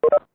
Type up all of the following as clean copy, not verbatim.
Pro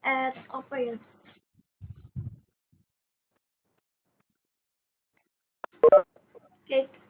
at apa ya? Cake.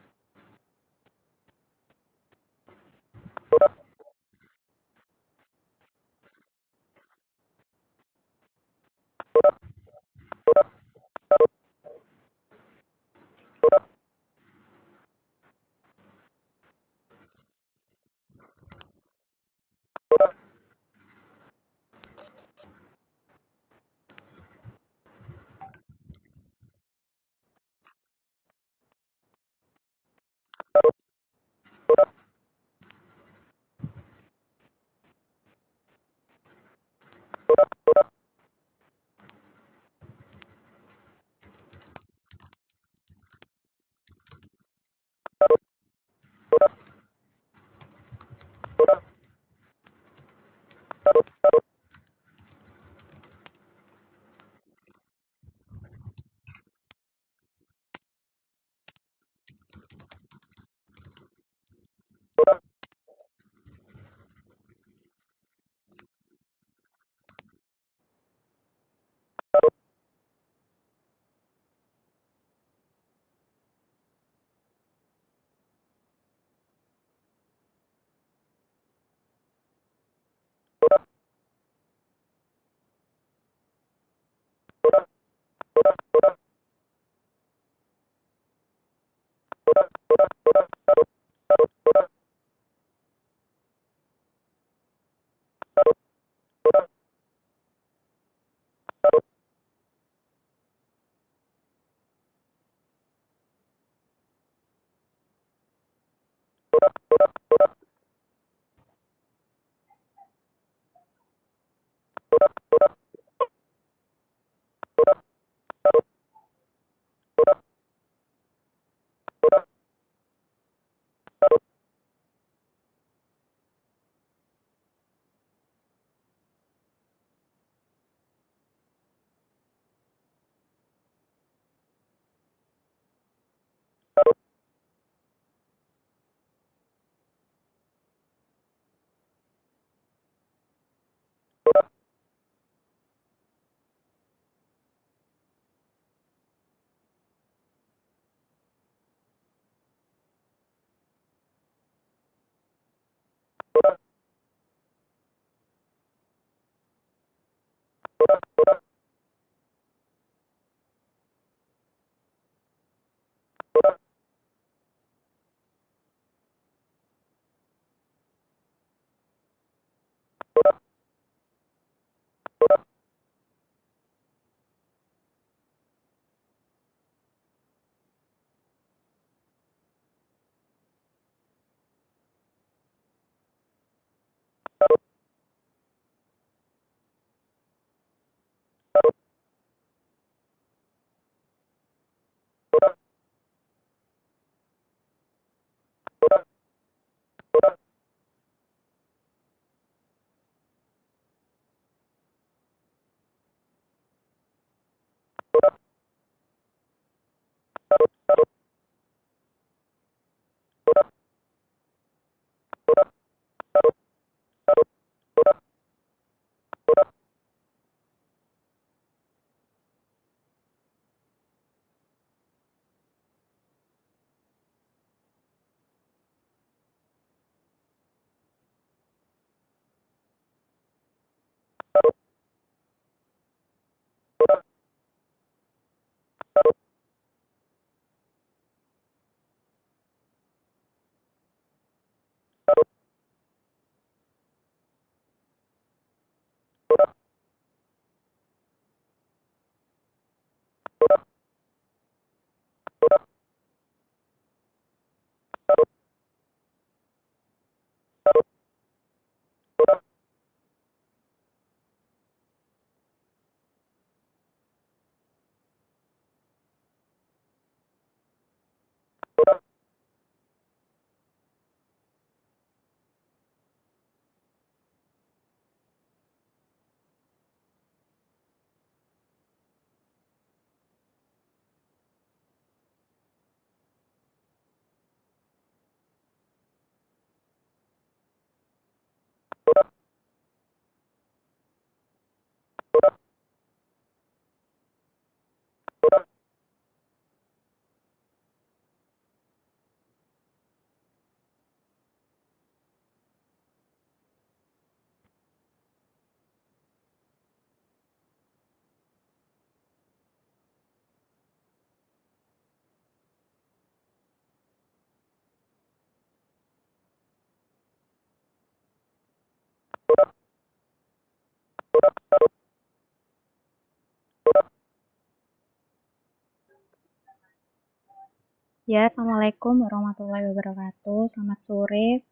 Ya, Assalamualaikum warahmatullahi wabarakatuh. Selamat sore,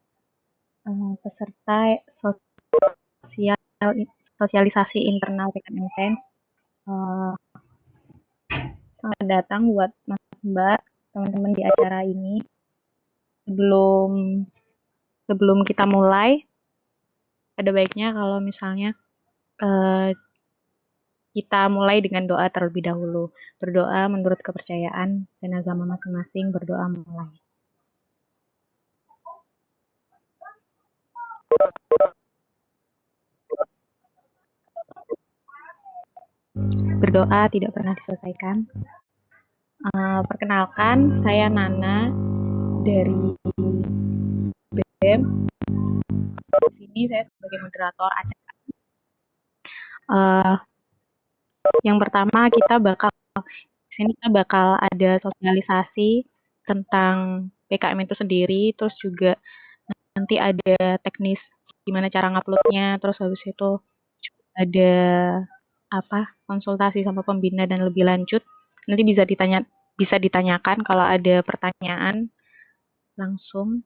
peserta sosial, sosialisasi internal PKMTN. Selamat datang buat Mas Mbak, teman-teman di acara ini. Sebelum kita mulai, ada baiknya kalau misalnya kita mulai dengan doa terlebih dahulu. Berdoa menurut kepercayaan dan agama masing-masing, berdoa mulai. Berdoa tidak pernah diselesaikan. Perkenalkan, saya Nana dari BEM. Di sini saya sebagai moderator acara. Yang pertama di sini kita bakal ada sosialisasi tentang PKM itu sendiri, terus juga nanti ada teknis gimana cara nguploadnya, terus habis itu ada konsultasi sama pembina dan lebih lanjut. Nanti bisa ditanyakan kalau ada pertanyaan langsung.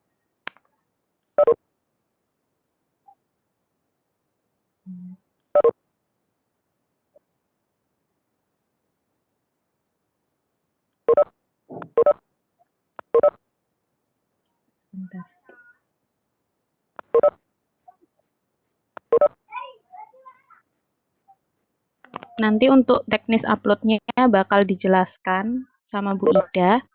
Bentar. Nanti untuk teknis uploadnya bakal dijelaskan sama Bu Ida.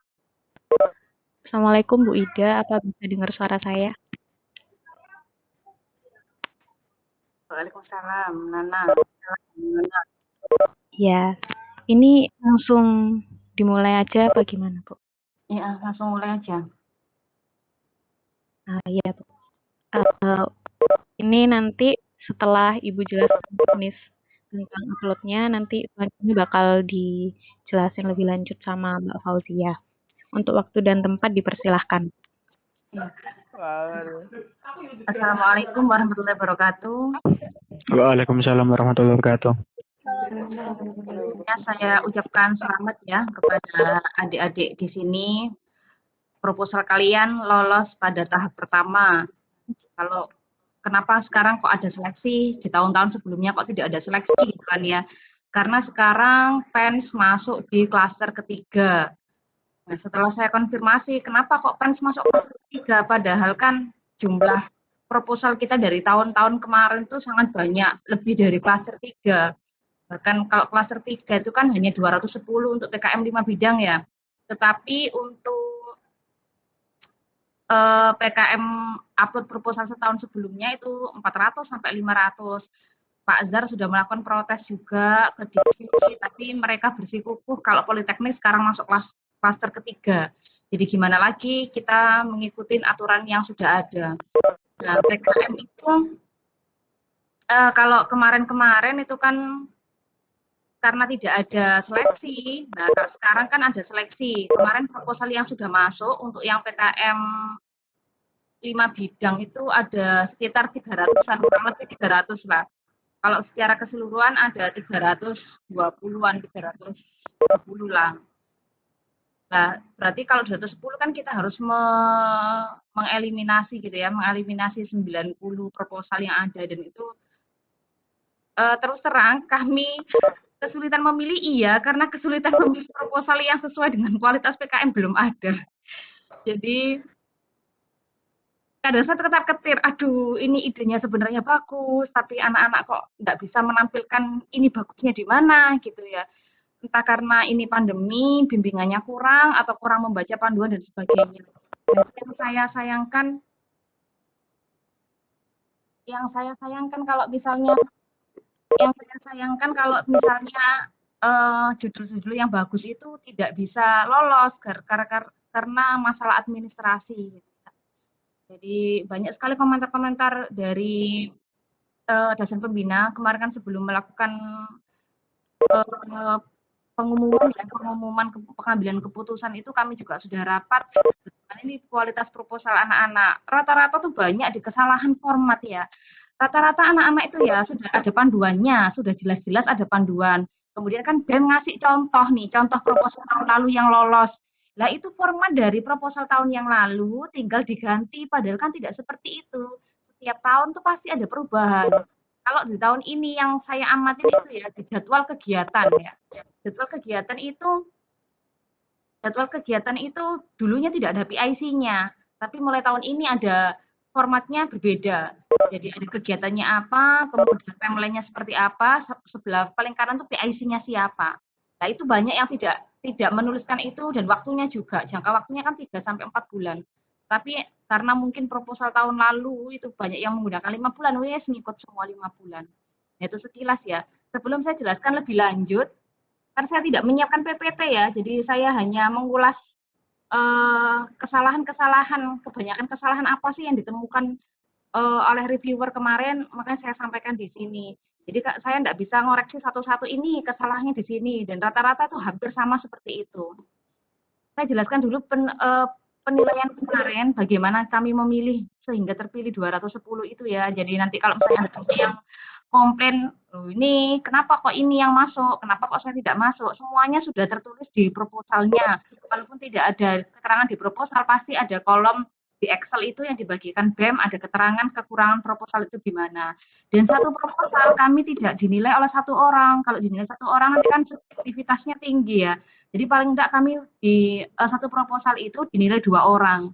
Assalamualaikum Bu Ida, apa bisa dengar suara saya? Waalaikumsalam, Nana. Ya, ini langsung dimulai aja apa gimana Bu? Iya, langsung mulai aja. Iya Bu. Ini nanti setelah Ibu jelaskan teknis tentang uploadnya nanti selanjutnya bakal dijelasin lebih lanjut sama Mbak Fauzia. Untuk waktu dan tempat dipersilahkan. Assalamualaikum warahmatullahi wabarakatuh. Waalaikumsalam warahmatullahi wabarakatuh. Ya, saya ucapkan selamat ya kepada adik-adik di sini. Proposal kalian lolos pada tahap pertama. Kalau kenapa sekarang kok ada seleksi? Di tahun-tahun sebelumnya kok tidak ada seleksi gitu kan ya? Karena sekarang PENS masuk di klaster ketiga. Nah, setelah saya konfirmasi, kenapa kok PENS masuk klaster ketiga? Padahal kan jumlah proposal kita dari tahun-tahun kemarin itu sangat banyak, lebih dari klaster 3. Bahkan kalau klaster 3 itu kan hanya 210 untuk TKM 5 bidang ya. Tetapi untuk PKM upload proposal setahun sebelumnya itu 400 sampai 500. Pak Azhar sudah melakukan protes juga ke Dikti, tapi mereka bersikukuh kalau Politeknik sekarang masuk klaster ketiga. Jadi gimana lagi kita mengikuti aturan yang sudah ada. Nah, PKM itu kalau kemarin-kemarin itu kan karena tidak ada seleksi. Nah, sekarang kan ada seleksi. Kemarin proposal yang sudah masuk untuk yang PKM 5 bidang itu ada sekitar 300-an, kurang lebih 300 lah. Kalau secara keseluruhan ada 320-an, 320 lah. Nah, berarti kalau 210 kan kita harus mengeliminasi gitu ya, mengeliminasi 90 proposal yang ada, dan itu terus terang kami kesulitan memilih iya, karena kesulitan memilih proposal yang sesuai dengan kualitas PKM belum ada. Jadi kadang saya ketar-ketir, aduh ini idenya sebenarnya bagus, tapi anak-anak kok nggak bisa menampilkan ini bagusnya di mana gitu ya. Entah karena ini pandemi, bimbingannya kurang, atau kurang membaca panduan dan sebagainya. Dan yang saya sayangkan kalau misalnya judul-judul yang bagus itu tidak bisa lolos karena masalah administrasi. Jadi banyak sekali komentar-komentar dari dosen pembina kemarin kan sebelum melakukan pengumuman pengambilan keputusan itu kami juga sudah rapat. Ini kualitas proposal anak-anak rata-rata tuh banyak di kesalahan format ya. Rata-rata anak-anak itu ya sudah ada panduannya, sudah jelas-jelas ada panduan. Kemudian kan BEM ngasih contoh proposal tahun lalu yang lolos. Nah, itu format dari proposal tahun yang lalu tinggal diganti, padahal kan tidak seperti itu. Setiap tahun tuh pasti ada perubahan. Kalau di tahun ini yang saya amatin itu ya di jadwal kegiatan ya. Jadwal kegiatan itu dulunya tidak ada PIC-nya, tapi mulai tahun ini ada formatnya berbeda. Jadi ada kegiatannya apa, kemudian timeline-nya seperti apa, sebelah paling kanan tuh PIC-nya siapa. Nah, itu banyak yang tidak menuliskan itu, dan waktunya juga. Jangka waktunya kan 3 sampai 4 bulan. Tapi karena mungkin proposal tahun lalu itu banyak yang menggunakan 5 bulan, wes ngikut semua 5 bulan. Nah, itu sekilas ya. Sebelum saya jelaskan lebih lanjut, kan saya tidak menyiapkan PPT ya, jadi saya hanya mengulas kesalahan-kesalahan, kebanyakan kesalahan apa sih yang ditemukan oleh reviewer kemarin, makanya saya sampaikan di sini. Jadi saya tidak bisa ngoreksi satu-satu ini kesalahannya di sini, dan rata-rata tuh hampir sama seperti itu. Saya jelaskan dulu penilaian kemarin, bagaimana kami memilih sehingga terpilih 210 itu ya. Jadi nanti kalau misalnya ada yang komplain, ini kenapa kok ini yang masuk, kenapa kok saya tidak masuk, semuanya sudah tertulis di proposalnya. Walaupun tidak ada keterangan di proposal, pasti ada kolom di Excel itu yang dibagikan BEM, ada keterangan kekurangan proposal itu gimana. Dan satu proposal kami tidak dinilai oleh satu orang. Kalau dinilai satu orang nanti kan subjektivitasnya tinggi ya. Jadi paling tidak kami di satu proposal itu dinilai 2 orang.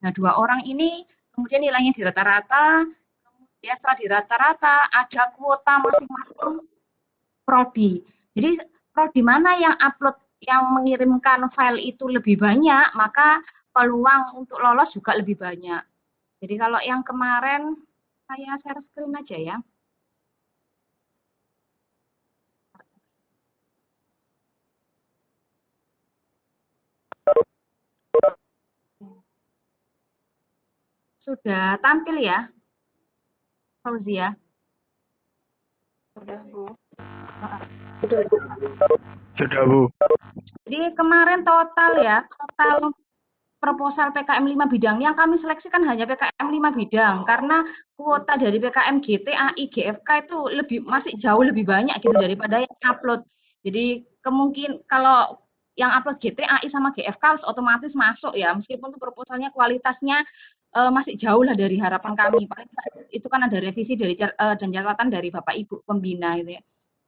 Nah, 2 orang ini kemudian nilainya di rata-rata, kemudian setelah di rata-rata ada kuota masing-masing prodi. Jadi prodi mana yang upload, yang mengirimkan file itu lebih banyak, maka peluang untuk lolos juga lebih banyak. Jadi kalau yang kemarin, saya share screen aja ya. Sudah tampil ya, Fauzia? Sudah, Bu. Sudah, Bu. Jadi kemarin total proposal PKM 5 bidang yang kami seleksikan hanya PKM 5 bidang karena kuota dari PKM GT, AI, GFK itu masih jauh lebih banyak gitu daripada yang upload. Jadi kemungkinan kalau yang upload GT, AI sama GFK otomatis masuk ya, meskipun itu proposalnya kualitasnya masih jauh lah dari harapan kami. Paling itu kan ada revisi dari dan catatan dari Bapak Ibu pembina gitu ya.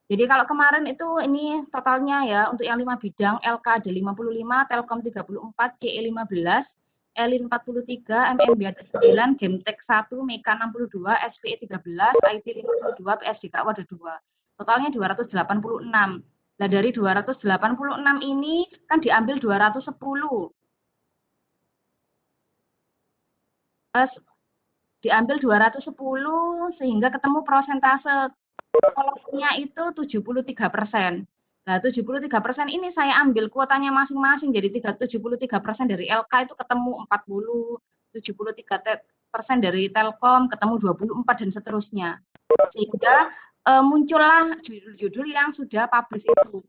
Jadi kalau kemarin itu ini totalnya ya untuk yang 5 bidang LK ada 55, Telkom 34, CE 15, Elin 43, MMB ada 9, Gemtek 1, Meka 62, SPE 13, IT 52, PSDK ada 2. Totalnya 286. Nah dari 286 ini kan diambil 210. Diambil 210 sehingga ketemu persentase kolomnya itu 73%. Nah, 73% ini saya ambil kuotanya masing-masing, jadi 73% dari LK itu ketemu 40, 73% dari Telkom ketemu 24 dan seterusnya. Sehingga muncullah judul-judul yang sudah publish itu.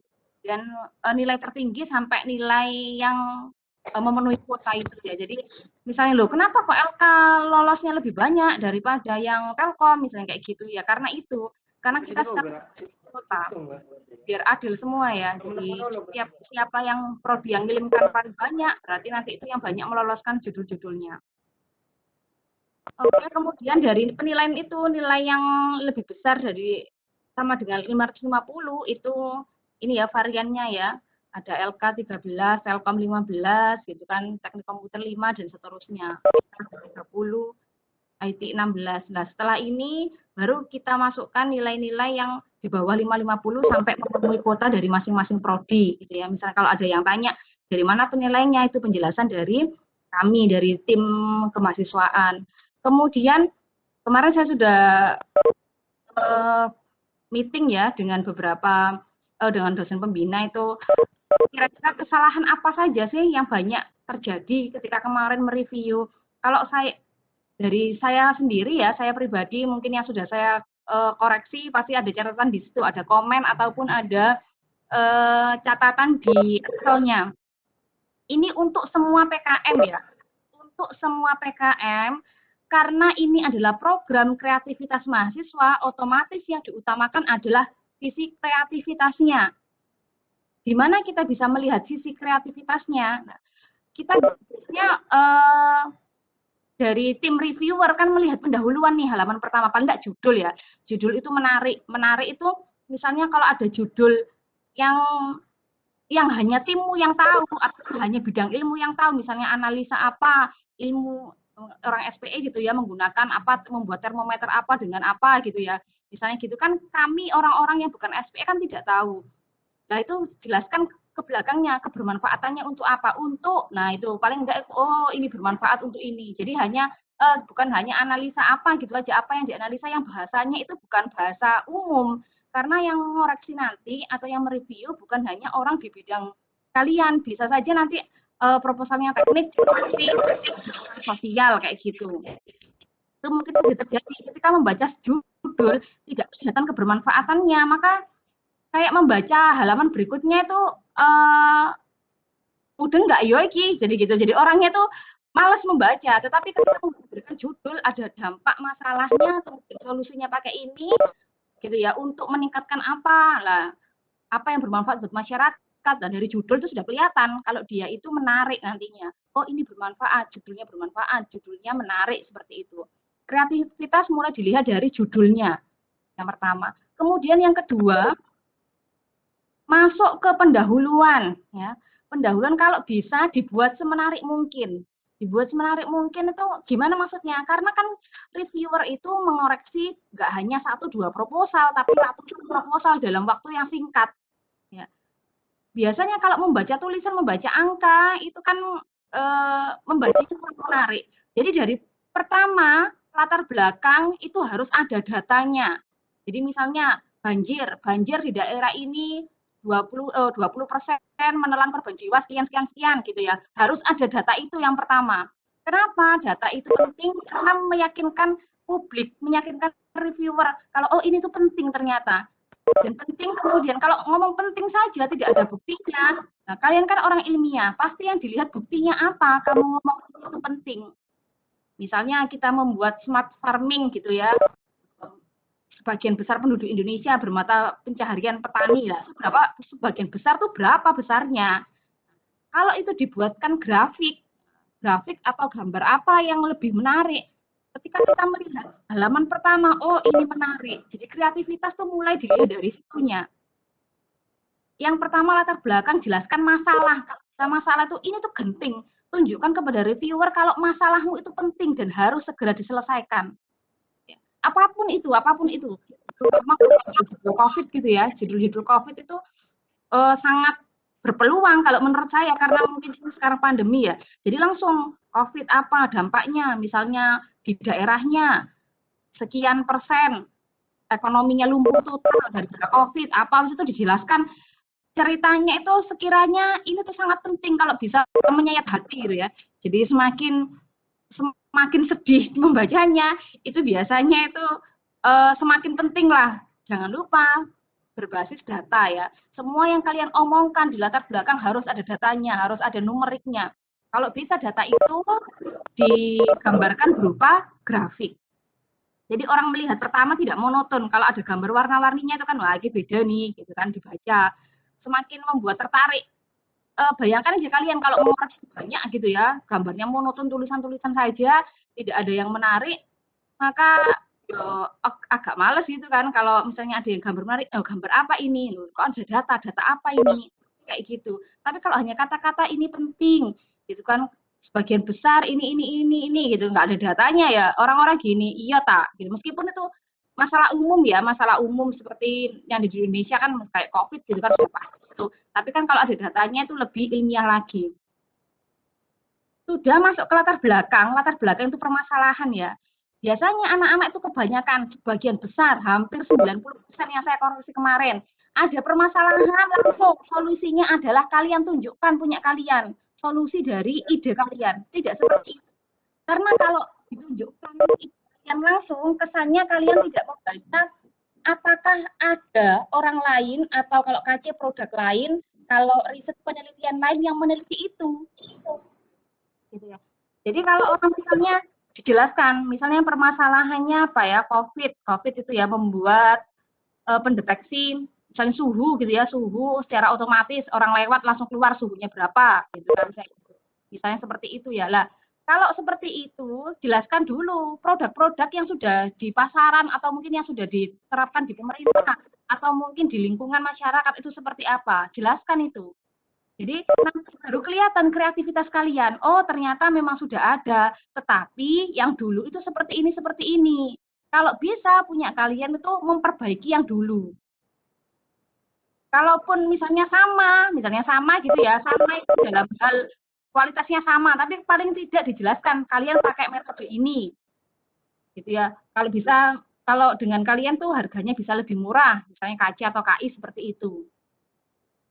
Dan nilai tertinggi sampai nilai yang memenuhi kuota itu ya. Jadi misalnya loh, kenapa kok LK lolosnya lebih banyak daripada yang Telkom misalnya kayak gitu ya? Karena kita kota biar adil semua ya. Jadi siapa yang prodi yang ngirimkan paling banyak, berarti nanti itu yang banyak meloloskan judul-judulnya. Oke, kemudian dari penilaian itu nilai yang lebih besar dari sama dengan 550 itu ini ya variannya ya. Ada LK 13, Telkom 15 gitu kan, teknik komputer 5 dan seterusnya. 30, IT 16. Nah, setelah ini baru kita masukkan nilai-nilai yang di bawah 550 sampai memenuhi kuota dari masing-masing prodi gitu ya. Misalnya kalau ada yang tanya dari mana penilaiannya, itu penjelasan dari kami dari tim kemahasiswaan. Kemudian kemarin saya sudah meeting ya dengan beberapa dengan dosen pembina itu kira-kira kesalahan apa saja sih yang banyak terjadi ketika kemarin mereview. Kalau dari saya sendiri ya, saya pribadi mungkin yang sudah saya koreksi pasti ada catatan di situ, ada komen ataupun ada catatan di Excelnya. Ini untuk semua PKM ya, untuk semua PKM karena ini adalah program kreativitas mahasiswa, otomatis yang diutamakan adalah sisi kreativitasnya. Di mana kita bisa melihat sisi kreativitasnya? Nah, kita biasanya dari tim reviewer kan melihat pendahuluan nih halaman pertama, paling nggak judul ya. Judul itu menarik itu misalnya kalau ada judul yang hanya timmu yang tahu atau hanya bidang ilmu yang tahu, misalnya analisa apa, ilmu orang SPE gitu ya, menggunakan apa, membuat termometer apa dengan apa gitu ya. Misalnya gitu kan kami orang-orang yang bukan SPE kan tidak tahu. Nah itu jelaskan ke belakangnya, kebermanfaatannya untuk apa? Nah itu paling enggak, oh ini bermanfaat untuk ini. Jadi bukan hanya analisa apa gitu aja, apa yang dianalisa yang bahasanya itu bukan bahasa umum. Karena yang ngoreksi nanti atau yang mereview bukan hanya orang di bidang kalian, bisa saja nanti proposalnya teknik, sosial kayak gitu. Itu mungkin terjadi ketika membaca judul tidak kelihatan kebermanfaatannya, maka kayak membaca halaman berikutnya itu udah nggak yoiki jadi gitu, jadi orangnya tuh malas membaca, tetapi ketika memberikan judul ada dampak masalahnya, solusinya pakai ini gitu ya, untuk meningkatkan apa yang bermanfaat buat masyarakat, dan dari judul itu sudah kelihatan kalau dia itu menarik nantinya, oh ini bermanfaat, judulnya menarik, seperti itu. Kreativitas mulai dilihat dari judulnya yang pertama. Kemudian yang kedua, masuk ke pendahuluan ya. Pendahuluan kalau bisa dibuat semenarik mungkin. Dibuat semenarik mungkin itu gimana maksudnya? Karena kan reviewer itu mengoreksi nggak hanya 1-2 proposal, tapi ratusan proposal dalam waktu yang singkat. Ya. Biasanya kalau membaca tulisan, membaca angka, itu kan membaca itu menarik. Jadi dari pertama, latar belakang itu harus ada datanya. Jadi misalnya banjir di daerah ini 20% menelan korban jiwa sekian gitu ya. Harus ada data itu yang pertama. Kenapa data itu penting? Karena meyakinkan publik, meyakinkan reviewer kalau oh ini tuh penting ternyata. Dan penting kemudian, kalau ngomong penting saja tidak ada buktinya. Nah, kalian kan orang ilmiah, pasti yang dilihat buktinya apa, kamu ngomong itu penting. Misalnya kita membuat smart farming gitu ya, sebagian besar penduduk Indonesia bermata pencaharian petani lah. Sebagian besar tuh berapa besarnya? Kalau itu dibuatkan grafik atau gambar apa yang lebih menarik. Ketika kita melihat halaman pertama, oh ini menarik. Jadi kreativitas tuh mulai dilihat dari situnya. Yang pertama latar belakang, jelaskan masalah. Masalah itu ini tuh genting. Tunjukkan kepada reviewer kalau masalahmu itu penting dan harus segera diselesaikan. Apapun itu. Terutama judul COVID gitu ya. Judul COVID itu sangat berpeluang kalau menurut saya, karena mungkin ini sekarang pandemi ya. Jadi langsung COVID apa dampaknya, misalnya di daerahnya sekian persen ekonominya lumpuh total dari COVID, apa itu dijelaskan ceritanya itu. Sekiranya ini tuh sangat penting kalau bisa menyayat hati gitu ya. Jadi semakin sedih membacanya, itu biasanya itu semakin penting lah. Jangan lupa berbasis data ya. Semua yang kalian omongkan di latar belakang harus ada datanya, harus ada numeriknya. Kalau bisa data itu digambarkan berupa grafik. Jadi orang melihat pertama tidak monoton. Kalau ada gambar warna-warninya itu kan, wah ini beda nih, gitu kan, dibaca. Semakin membuat tertarik. Bayangkan aja kalian kalau mau banyak gitu ya, gambarnya monoton, tulisan-tulisan saja, tidak ada yang menarik, maka agak males gitu kan. Kalau misalnya ada yang gambar menarik, gambar apa ini? Loh, kok ada data apa ini? Kayak gitu. Tapi kalau hanya kata-kata ini penting, gitu kan, sebagian besar ini gitu, nggak ada datanya ya, orang-orang gini, iya tak, gitu. Meskipun itu masalah umum seperti yang di Indonesia kan kayak COVID gitu kan, itu. Tapi kan kalau ada datanya itu lebih ilmiah lagi. Sudah masuk ke latar belakang itu permasalahan ya. Biasanya anak-anak itu kebanyakan, sebagian besar, hampir 90% yang saya koreksi kemarin, ada permasalahan langsung. Solusinya adalah kalian tunjukkan punya kalian. Solusi dari ide kalian. Tidak seperti itu. Karena kalau ditunjukkan ide kalian langsung, kesannya kalian tidak membaca apakah ada orang lain, atau kalau KC produk lain, kalau riset penelitian lain yang meneliti itu. Gitu ya. Jadi kalau orang misalnya dijelaskan, misalnya permasalahannya apa ya, COVID itu ya membuat pendeteksi misalnya suhu gitu ya, suhu secara otomatis orang lewat langsung keluar suhunya berapa gitu kan, misalnya seperti itu ya. Lah kalau seperti itu jelaskan dulu produk-produk yang sudah di pasaran atau mungkin yang sudah diterapkan di pemerintah atau mungkin di lingkungan masyarakat itu seperti apa, jelaskan itu. Jadi baru kelihatan kreativitas kalian. Oh ternyata memang sudah ada, tetapi yang dulu itu seperti ini. Kalau bisa punya kalian itu memperbaiki yang dulu. Kalaupun misalnya sama gitu ya, sama itu dalam hal kualitasnya sama, tapi paling tidak dijelaskan kalian pakai metode ini, gitu ya. Kalau bisa, kalau dengan kalian tuh harganya bisa lebih murah, misalnya KC atau KI seperti itu.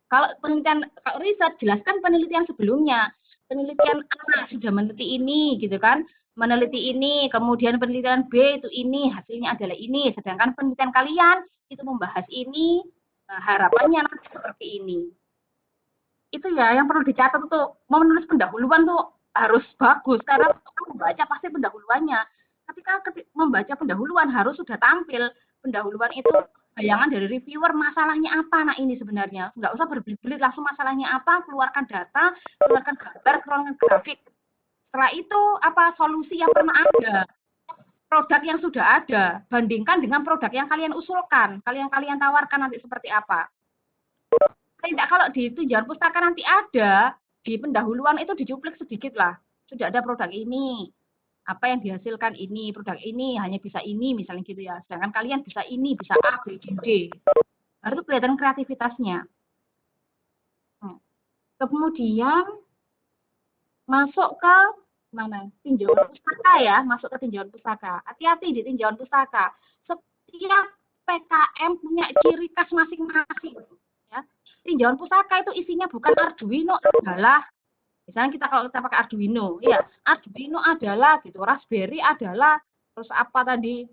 Kalau penelitian, kalau riset, jelaskan penelitian sebelumnya. Penelitian A sudah meneliti ini, gitu kan. Meneliti ini, kemudian penelitian B itu ini, hasilnya adalah ini. Sedangkan penelitian kalian itu membahas ini, harapannya nanti seperti ini. Itu ya yang perlu dicatat tuh. Mau menulis pendahuluan tuh harus bagus, karena kamu membaca pasti pendahuluannya. Ketika membaca pendahuluan harus sudah tampil. Pendahuluan itu bayangan dari reviewer, masalahnya apa, nah ini sebenarnya. Nggak usah berbelit-belit, langsung masalahnya apa, keluarkan data, keluarkan gambar, keluarkan grafik. Setelah itu, apa solusi yang pernah ada, produk yang sudah ada, bandingkan dengan produk yang kalian usulkan, kalian tawarkan nanti seperti apa. Tidak, kalau di tinjauan pustaka nanti ada, di pendahuluan itu dicuplik sedikit lah, sudah ada produk ini, apa yang dihasilkan ini, produk ini hanya bisa ini, misalnya gitu ya. Sedangkan kalian bisa ini, bisa A, B, C, D. Harus kelihatan kreativitasnya. Kemudian masuk ke mana? Tinjauan pustaka ya, masuk ke tinjauan pustaka. Hati-hati di tinjauan pustaka. Setiap PKM punya ciri khas masing-masing. Ya. Tinjauan pustaka itu isinya bukan Arduino adalah, misalnya kalau kita pakai Arduino, ya Arduino adalah gitu, Raspberry adalah, terus apa tadi,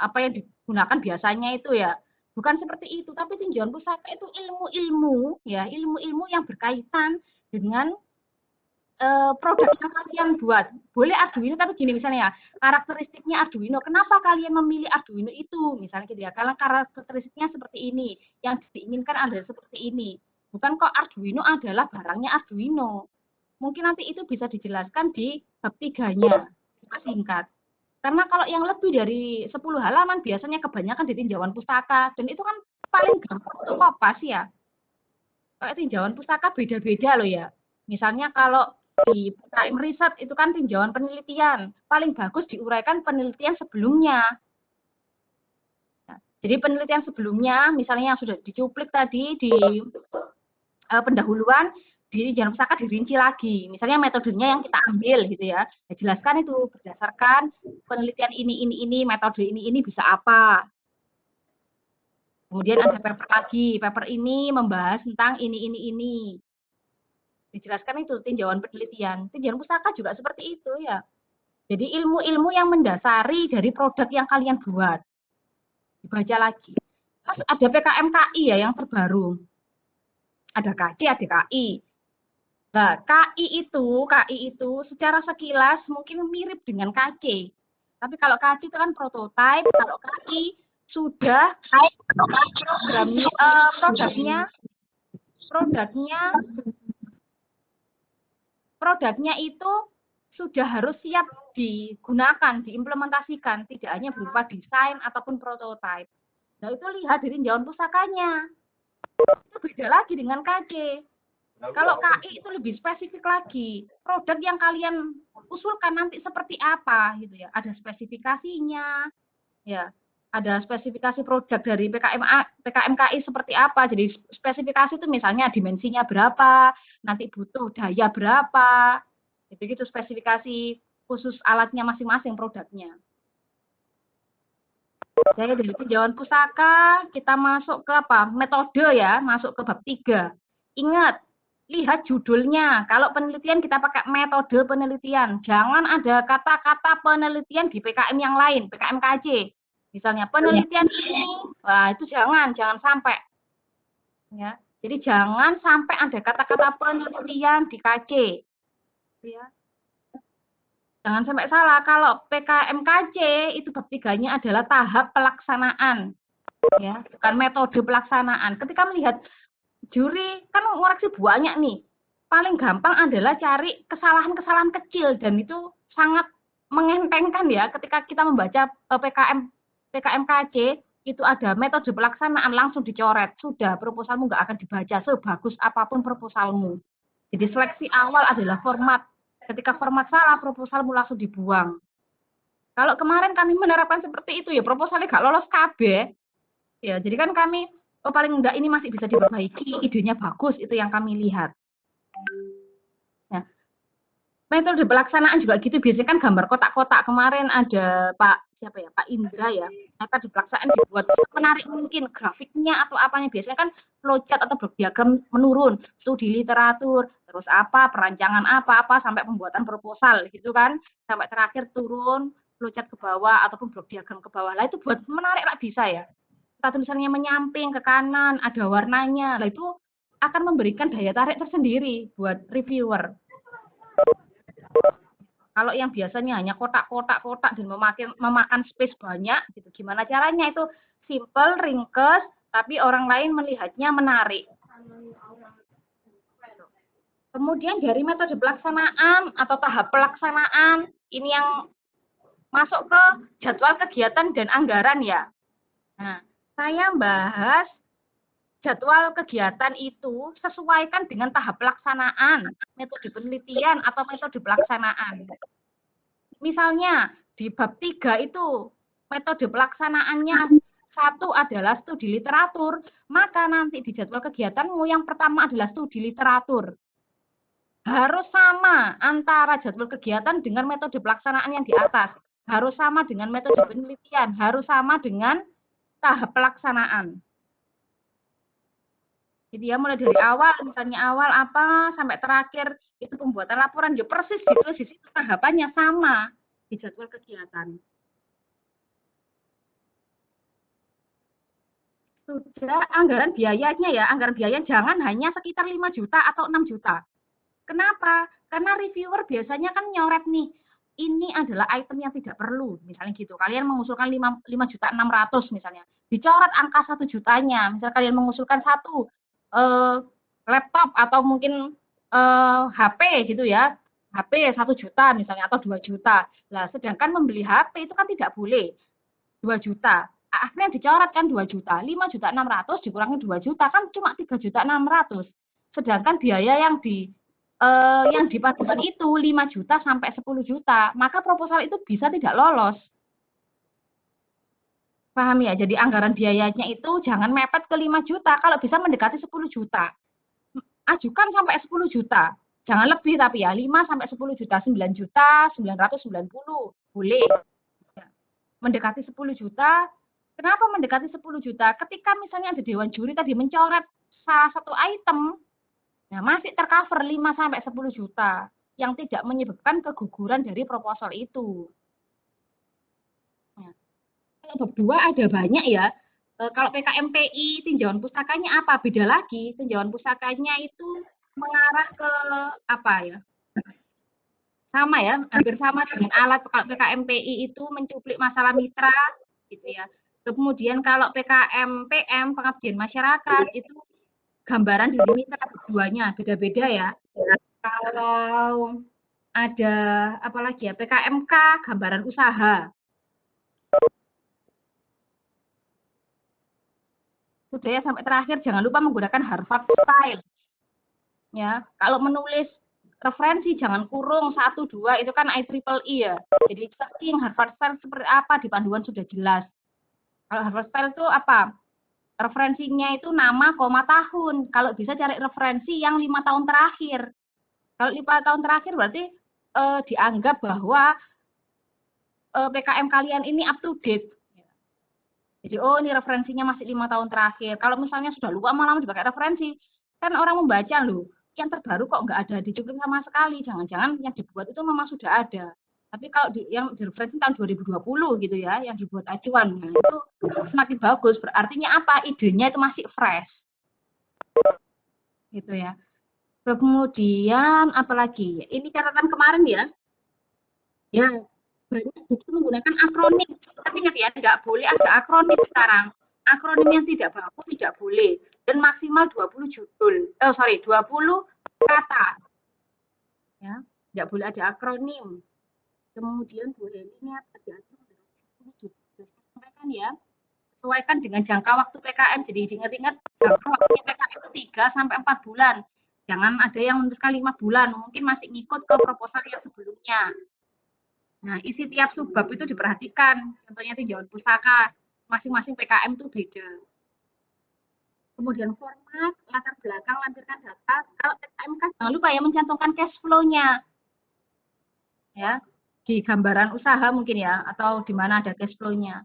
apa yang digunakan biasanya itu ya, Bukan seperti itu, tapi tinjauan pustaka itu ilmu-ilmu ya, ilmu-ilmu yang berkaitan dengan produk yang kalian buat. Boleh Arduino, tapi gini misalnya ya, karakteristiknya Arduino. Kenapa kalian memilih Arduino itu? Misalnya gitu ya, karena karakteristiknya seperti ini, yang diinginkan adalah seperti ini. Bukan kok Arduino adalah barangnya Arduino. Mungkin nanti itu bisa dijelaskan di bab 3-nya, singkat. Karena kalau yang lebih dari 10 halaman biasanya kebanyakan di tinjauan pustaka, dan itu kan paling gampang untuk kopas ya. Kayak tinjauan pustaka beda-beda loh ya. Misalnya kalau di PKM riset itu kan tinjauan penelitian, paling bagus diuraikan penelitian sebelumnya. Nah, jadi penelitian sebelumnya, misalnya yang sudah dicuplik tadi di pendahuluan, di tinjauan pustaka dirinci lagi. Misalnya metodenya yang kita ambil gitu ya. Jelaskan itu berdasarkan penelitian ini, metode ini bisa apa. Kemudian ada paper lagi, paper ini membahas tentang ini. Dijelaskan itu tinjauan penelitian. Tinjauan pustaka juga seperti itu ya. Jadi ilmu-ilmu yang mendasari dari produk yang kalian buat. Dibaca lagi. Terus ada PKMKI ya yang terbaru. Ada KC, ada KI. Nah, KI itu secara sekilas mungkin mirip dengan KC. Tapi kalau KC itu kan prototype, kalau KI sudah produknya itu sudah harus siap digunakan, diimplementasikan, tidak hanya berupa desain ataupun prototype. Nah, itu lihat di tinjauan pustakanya. Itu beda lagi dengan KC. Kalau KI itu lebih spesifik lagi. Produk yang kalian usulkan nanti seperti apa gitu ya. Ada spesifikasinya. Ya, ada spesifikasi produk dari PKMKI seperti apa. Jadi spesifikasi itu misalnya dimensinya berapa, nanti butuh daya berapa. Gitu spesifikasi khusus alatnya masing-masing produknya. Jadi dari tinjauan pustaka kita masuk ke apa? Metode ya, masuk ke bab 3. Ingat, lihat judulnya. Kalau penelitian kita pakai metode penelitian. Jangan ada kata-kata penelitian di PKM yang lain, PKMKJ. Misalnya penelitian ini, wah itu jangan sampai. Ya. Jadi jangan sampai ada kata-kata penelitian di KJ. Ya. Jangan sampai salah, kalau PKMKJ itu bab 3-nya adalah tahap pelaksanaan. Ya, bukan metode pelaksanaan. Ketika melihat juri kan ngoreksi banyak nih. Paling gampang adalah cari kesalahan-kesalahan kecil dan itu sangat mengentengkan ya ketika kita membaca PKMKJ itu ada metode pelaksanaan langsung dicoret. Sudah proposalmu nggak akan dibaca sebagus apapun proposalmu. Jadi seleksi awal adalah format. Ketika format salah, proposalmu langsung dibuang. Kalau kemarin kami menerapkan seperti itu ya proposalnya nggak lolos KB. Ya, jadi kan kami paling enggak ini masih bisa diperbaiki, idenya bagus, itu yang kami lihat. Nah, metode pelaksanaan juga gitu, biasanya kan gambar kotak-kotak. Kemarin ada Pak Indra ya, metode pelaksanaan dibuat menarik mungkin grafiknya atau apanya. Biasanya kan flowchart atau blok diagram menurun, studi literatur, terus apa, perancangan apa sampai pembuatan proposal gitu kan, sampai terakhir turun flowchart ke bawah ataupun blok diagram ke bawah. Lah itu buat menarik lah bisa ya. Tulisannya menyamping ke kanan, ada warnanya. Lah itu akan memberikan daya tarik tersendiri buat reviewer. Kalau yang biasanya hanya kotak-kotak dan memakan space banyak, gitu. Gimana caranya itu simple, ringkas, tapi orang lain melihatnya menarik. Kemudian dari metode pelaksanaan atau tahap pelaksanaan, ini yang masuk ke jadwal kegiatan dan anggaran ya. Nah, saya bahas jadwal kegiatan itu sesuaikan dengan tahap pelaksanaan, metode penelitian atau metode pelaksanaan. Misalnya di bab 3 itu metode pelaksanaannya 1 adalah studi literatur, maka nanti di jadwal kegiatanmu yang pertama adalah studi literatur. Harus sama antara jadwal kegiatan dengan metode pelaksanaan yang di atas. Harus sama dengan metode penelitian, harus sama dengan tahap pelaksanaan. Jadi ya mulai dari awal, misalnya awal apa sampai terakhir itu pembuatan laporan ya persis gitu di situ tahapannya sama di jadwal kegiatan. Sudah anggaran biayanya ya, anggaran biaya jangan hanya sekitar 5 juta atau 6 juta. Kenapa? Karena reviewer biasanya kan nyoret nih, ini adalah item yang tidak perlu, misalnya gitu. Kalian mengusulkan 5.600.000 misalnya, dicoret angka 1 jutanya. Misal kalian mengusulkan satu laptop atau mungkin HP gitu ya, HP 1 juta misalnya atau 2 juta. Nah, sedangkan membeli HP itu kan tidak boleh 2 juta. Akhirnya dicoret kan 2 juta. 5.600.000 dikurangi 2 juta kan cuma 3.600.000. Sedangkan biaya yang dipadukan itu 5 juta sampai 10 juta. Maka proposal itu bisa tidak lolos. Paham ya? Jadi anggaran biayanya itu jangan mepet ke 5 juta. Kalau bisa mendekati 10 juta. Ajukan sampai 10 juta. Jangan lebih tapi ya 5 sampai 10 juta. 9 juta, 990. Boleh. Mendekati 10 juta. Kenapa mendekati 10 juta? Ketika misalnya ada dewan juri tadi mencoret salah satu item, nah masih tercover 5 sampai 10 juta yang tidak menyebabkan keguguran dari proposal itu. Nah, kalau bab 2 ada banyak ya. Kalau PKMPI tinjauan pusakanya apa? Beda lagi. Tinjauan pusakanya itu mengarah ke apa ya? Sama ya, hampir sama dengan alat. Kalau PKMPI itu mencuplik masalah mitra gitu ya. Kemudian kalau PKM-PM, pengabdian masyarakat, itu gambaran dari mitra keduanya, beda-beda ya. Kalau ada apa lagi ya, PKMK, gambaran usaha. Sudah ya, sampai terakhir, jangan lupa menggunakan Harvard Style. Ya, kalau menulis referensi, jangan kurung 1, 2, itu kan IEEE ya. Jadi, searching Harvard Style seperti apa, di panduan sudah jelas. Kalau Harvard Style itu apa? Referensinya itu nama, koma, tahun. Kalau bisa cari referensi yang 5 tahun terakhir. Kalau 5 tahun terakhir berarti dianggap bahwa PKM kalian ini up to date. Jadi, oh ini referensinya masih 5 tahun terakhir. Kalau misalnya sudah lupa malah dipakai referensi, kan orang membaca loh. Yang terbaru kok nggak ada dicuplik sama sekali. Jangan-jangan yang dibuat itu memang sudah ada. Tapi kalau yang direferensi tahun 2020 gitu ya, yang dibuat acuan, nah itu semakin bagus. Artinya apa? Idenya itu masih fresh. Gitu ya. Kemudian apalagi? Ini catatan kemarin ya. Ya, banyak buku menggunakan akronim. Tapi ingat ya, tidak boleh ada akronim sekarang. Akronim yang tidak bagus tidak boleh. Dan maksimal 20 judul. 20 kata. Ya, tidak boleh ada akronim. Kemudian Bu Heni ini sampaikan ya, sesuaikan dengan jangka waktu PKM. Jadi diingat-ingat jangka waktunya PKM itu 3 sampai 4 bulan. Jangan ada yang menuliskan 5 bulan, mungkin masih ngikut ke proposal yang sebelumnya. Nah, isi tiap subbab itu diperhatikan. Contohnya tinjauan pusaka, masing-masing PKM itu beda. Kemudian format, latar belakang, lampirkan data. Kalau PKM kan jangan lupa ya mencantumkan cash flow-nya. Ya, di gambaran usaha mungkin ya, atau di mana ada cash flow-nya.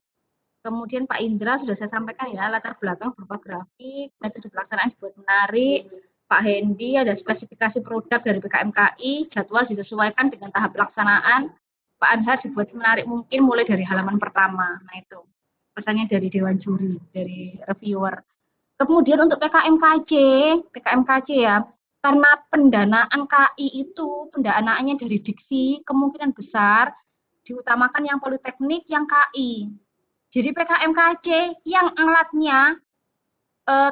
Kemudian Pak Indra sudah saya sampaikan ya, latar belakang berupa grafik, metode pelaksanaan dibuat menarik. Pak Hendy ada spesifikasi produk dari PKMKI, jadwal disesuaikan dengan tahap pelaksanaan. Pak Anhar dibuat menarik mungkin mulai dari halaman pertama. Nah itu pesannya dari Dewan Juri, dari reviewer. Kemudian untuk PKMKC ya, karena pendanaan KI itu pendanaannya dari diksi, kemungkinan besar diutamakan yang politeknik, yang KI. Jadi PKMKC yang alatnya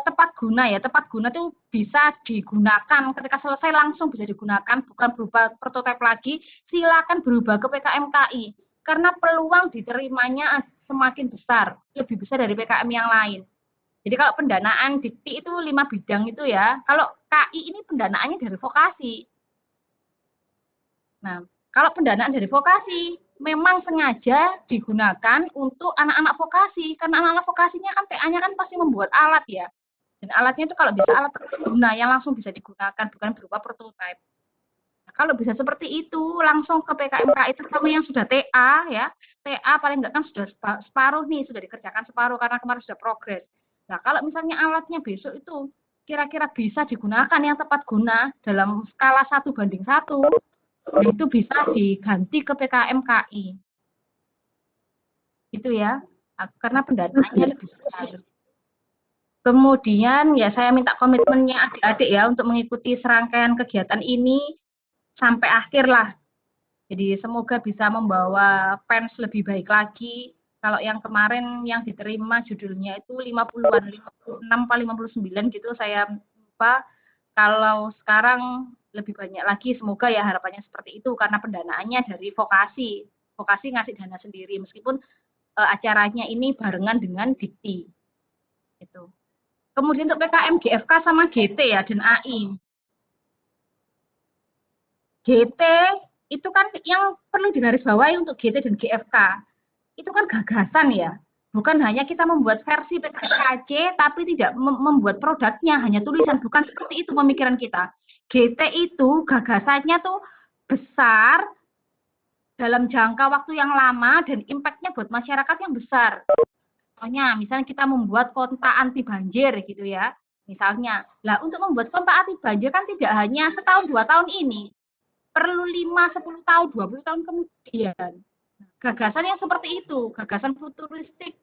tepat guna ya, tepat guna itu bisa digunakan ketika selesai langsung bisa digunakan, bukan berupa prototipe lagi, silakan berubah ke PKMKI. Karena peluang diterimanya semakin besar, lebih besar dari PKM yang lain. Jadi kalau pendanaan dikti itu 5 bidang itu ya, kalau KI ini pendanaannya dari vokasi. Nah, kalau pendanaan dari vokasi, memang sengaja digunakan untuk anak-anak vokasi, karena anak-anak vokasinya kan TA-nya kan pasti membuat alat ya. Dan alatnya itu kalau bisa alat terguna yang langsung bisa digunakan, bukan berupa prototipe. Nah, kalau bisa seperti itu, langsung ke PKMKI, terutama yang sudah TA ya, TA paling enggak kan sudah separuh nih, sudah dikerjakan separuh karena kemarin sudah progres. Nah, kalau misalnya alatnya besok itu kira-kira bisa digunakan yang tepat guna dalam skala 1:1, nah itu bisa diganti ke PKMKI. Itu ya, karena pendanaannya lebih besar. Kemudian ya saya minta komitmennya adik-adik ya untuk mengikuti serangkaian kegiatan ini sampai akhir lah. Jadi semoga bisa membawa fans lebih baik lagi. Kalau yang kemarin yang diterima judulnya itu 50-an, 56 atau 59 gitu saya lupa. Kalau sekarang lebih banyak lagi, semoga ya harapannya seperti itu karena pendanaannya dari vokasi. Vokasi ngasih dana sendiri meskipun acaranya ini barengan dengan Dikti. Gitu. Kemudian untuk PKM GFK sama GT ya dan AI. GT itu kan yang perlu digarisbawahi untuk GT dan GFK. Itu kan gagasan ya. Bukan hanya kita membuat versi PKC tapi tidak membuat produknya, hanya tulisan. Bukan seperti itu pemikiran kita. GT itu gagasannya tuh besar dalam jangka waktu yang lama dan impact-nya buat masyarakat yang besar. Contohnya, misalnya kita membuat kontak anti banjir gitu ya. Misalnya, lah untuk membuat kontak anti banjir kan tidak hanya setahun 2 tahun ini. Perlu 5, 10 tahun, 20 tahun kemudian. Gagasan yang seperti itu, gagasan futuristik.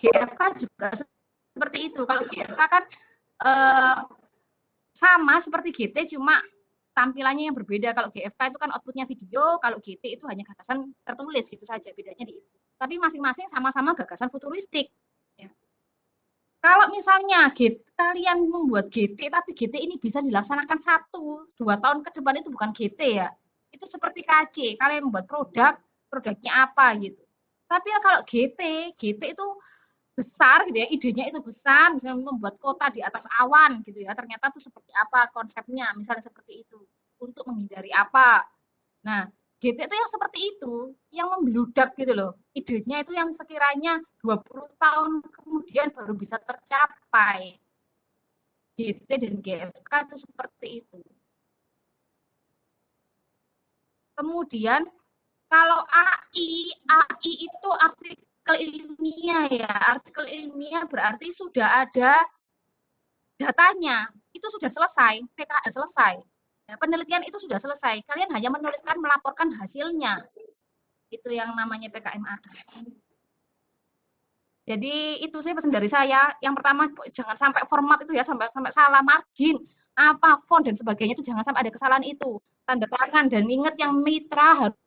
GFK juga seperti itu. Kalau GFK kan sama seperti GT, cuma tampilannya yang berbeda. Kalau GFK itu kan outputnya video, kalau GT itu hanya gagasan tertulis gitu saja, bedanya di itu. Tapi masing-masing sama-sama gagasan futuristik. Ya. Kalau misalnya kalian membuat GT, tapi GT ini bisa dilaksanakan 1-2 tahun ke depan, itu bukan GT ya. Itu seperti KC, kalian membuat produknya apa gitu. Tapi ya kalau GT itu besar gitu ya, idenya itu besar, misalnya membuat kota di atas awan gitu ya, ternyata itu seperti apa konsepnya, misalnya seperti itu, untuk menghindari apa. Nah, GT itu yang seperti itu, yang membeludak gitu loh. Idenya itu yang sekiranya 20 tahun kemudian baru bisa tercapai. GT dan GFK itu seperti itu. Kemudian, kalau AI itu artikel ilmiah ya. Artikel ilmiah berarti sudah ada datanya. Itu sudah selesai, PKL selesai. Ya, penelitian itu sudah selesai. Kalian hanya menuliskan, melaporkan hasilnya. Itu yang namanya PKMA. Jadi itu sih pesan dari saya. Yang pertama, jangan sampai format itu ya, sampai salah margin, apa font dan sebagainya itu jangan sampai ada kesalahan itu. Tanda tangan dan ingat yang mitra harus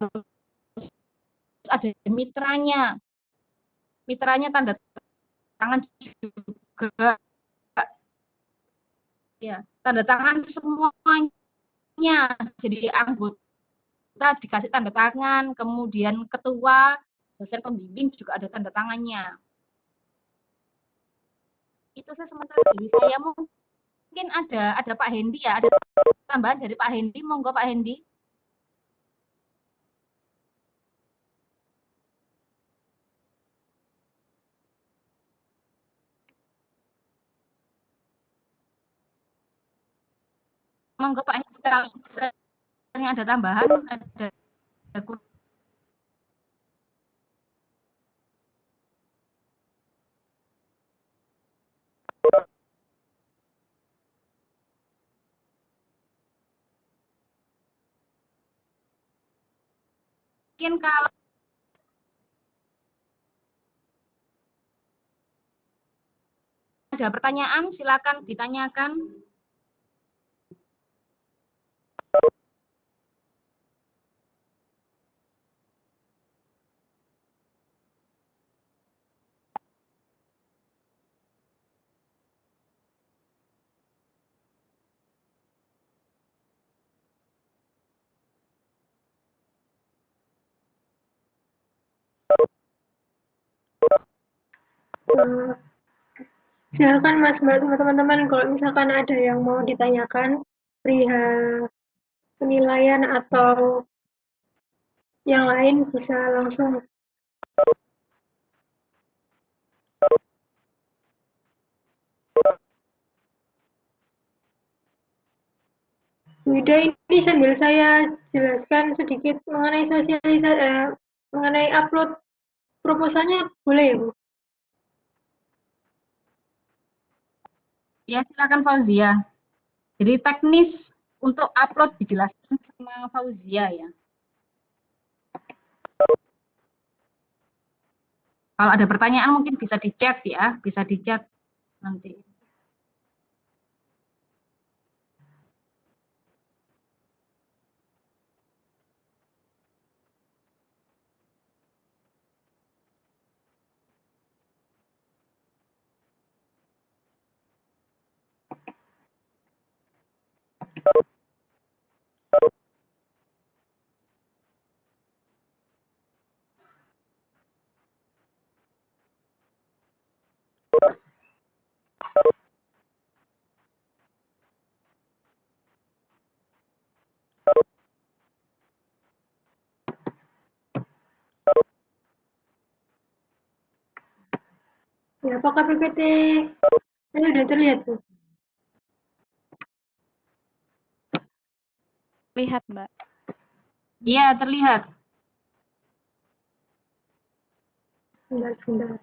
ada mitranya. Mitranya tanda tangan juga. Ya, tanda tangan semuanya. Jadi anggota dikasih tanda tangan, kemudian ketua, dosen pembimbing juga ada tanda tangannya. Itu saya sementara dari saya. Mungkin ada Pak Hendi ya, ada tambahan dari Pak Hendi, monggo Pak Hendi. Monggo Pak Hendi, kalau ada tambahan, ada mungkin kalau ada pertanyaan silakan ditanyakan. Silakan Mas Mbak sama teman-teman kalau misalkan ada yang mau ditanyakan perihal penilaian atau yang lain bisa langsung. Wida, ini sambil saya jelaskan sedikit mengenai mengenai upload proposalnya, boleh ya Bu? Ya, silakan Fauzia. Jadi teknis untuk upload dijelaskan sama Fauzia ya. Kalau ada pertanyaan mungkin bisa di chat ya, bisa di chat nanti. Ya, apakah PPT ini sudah terlihat, Bu? Lihat, Mbak. Iya, terlihat. Sebentar.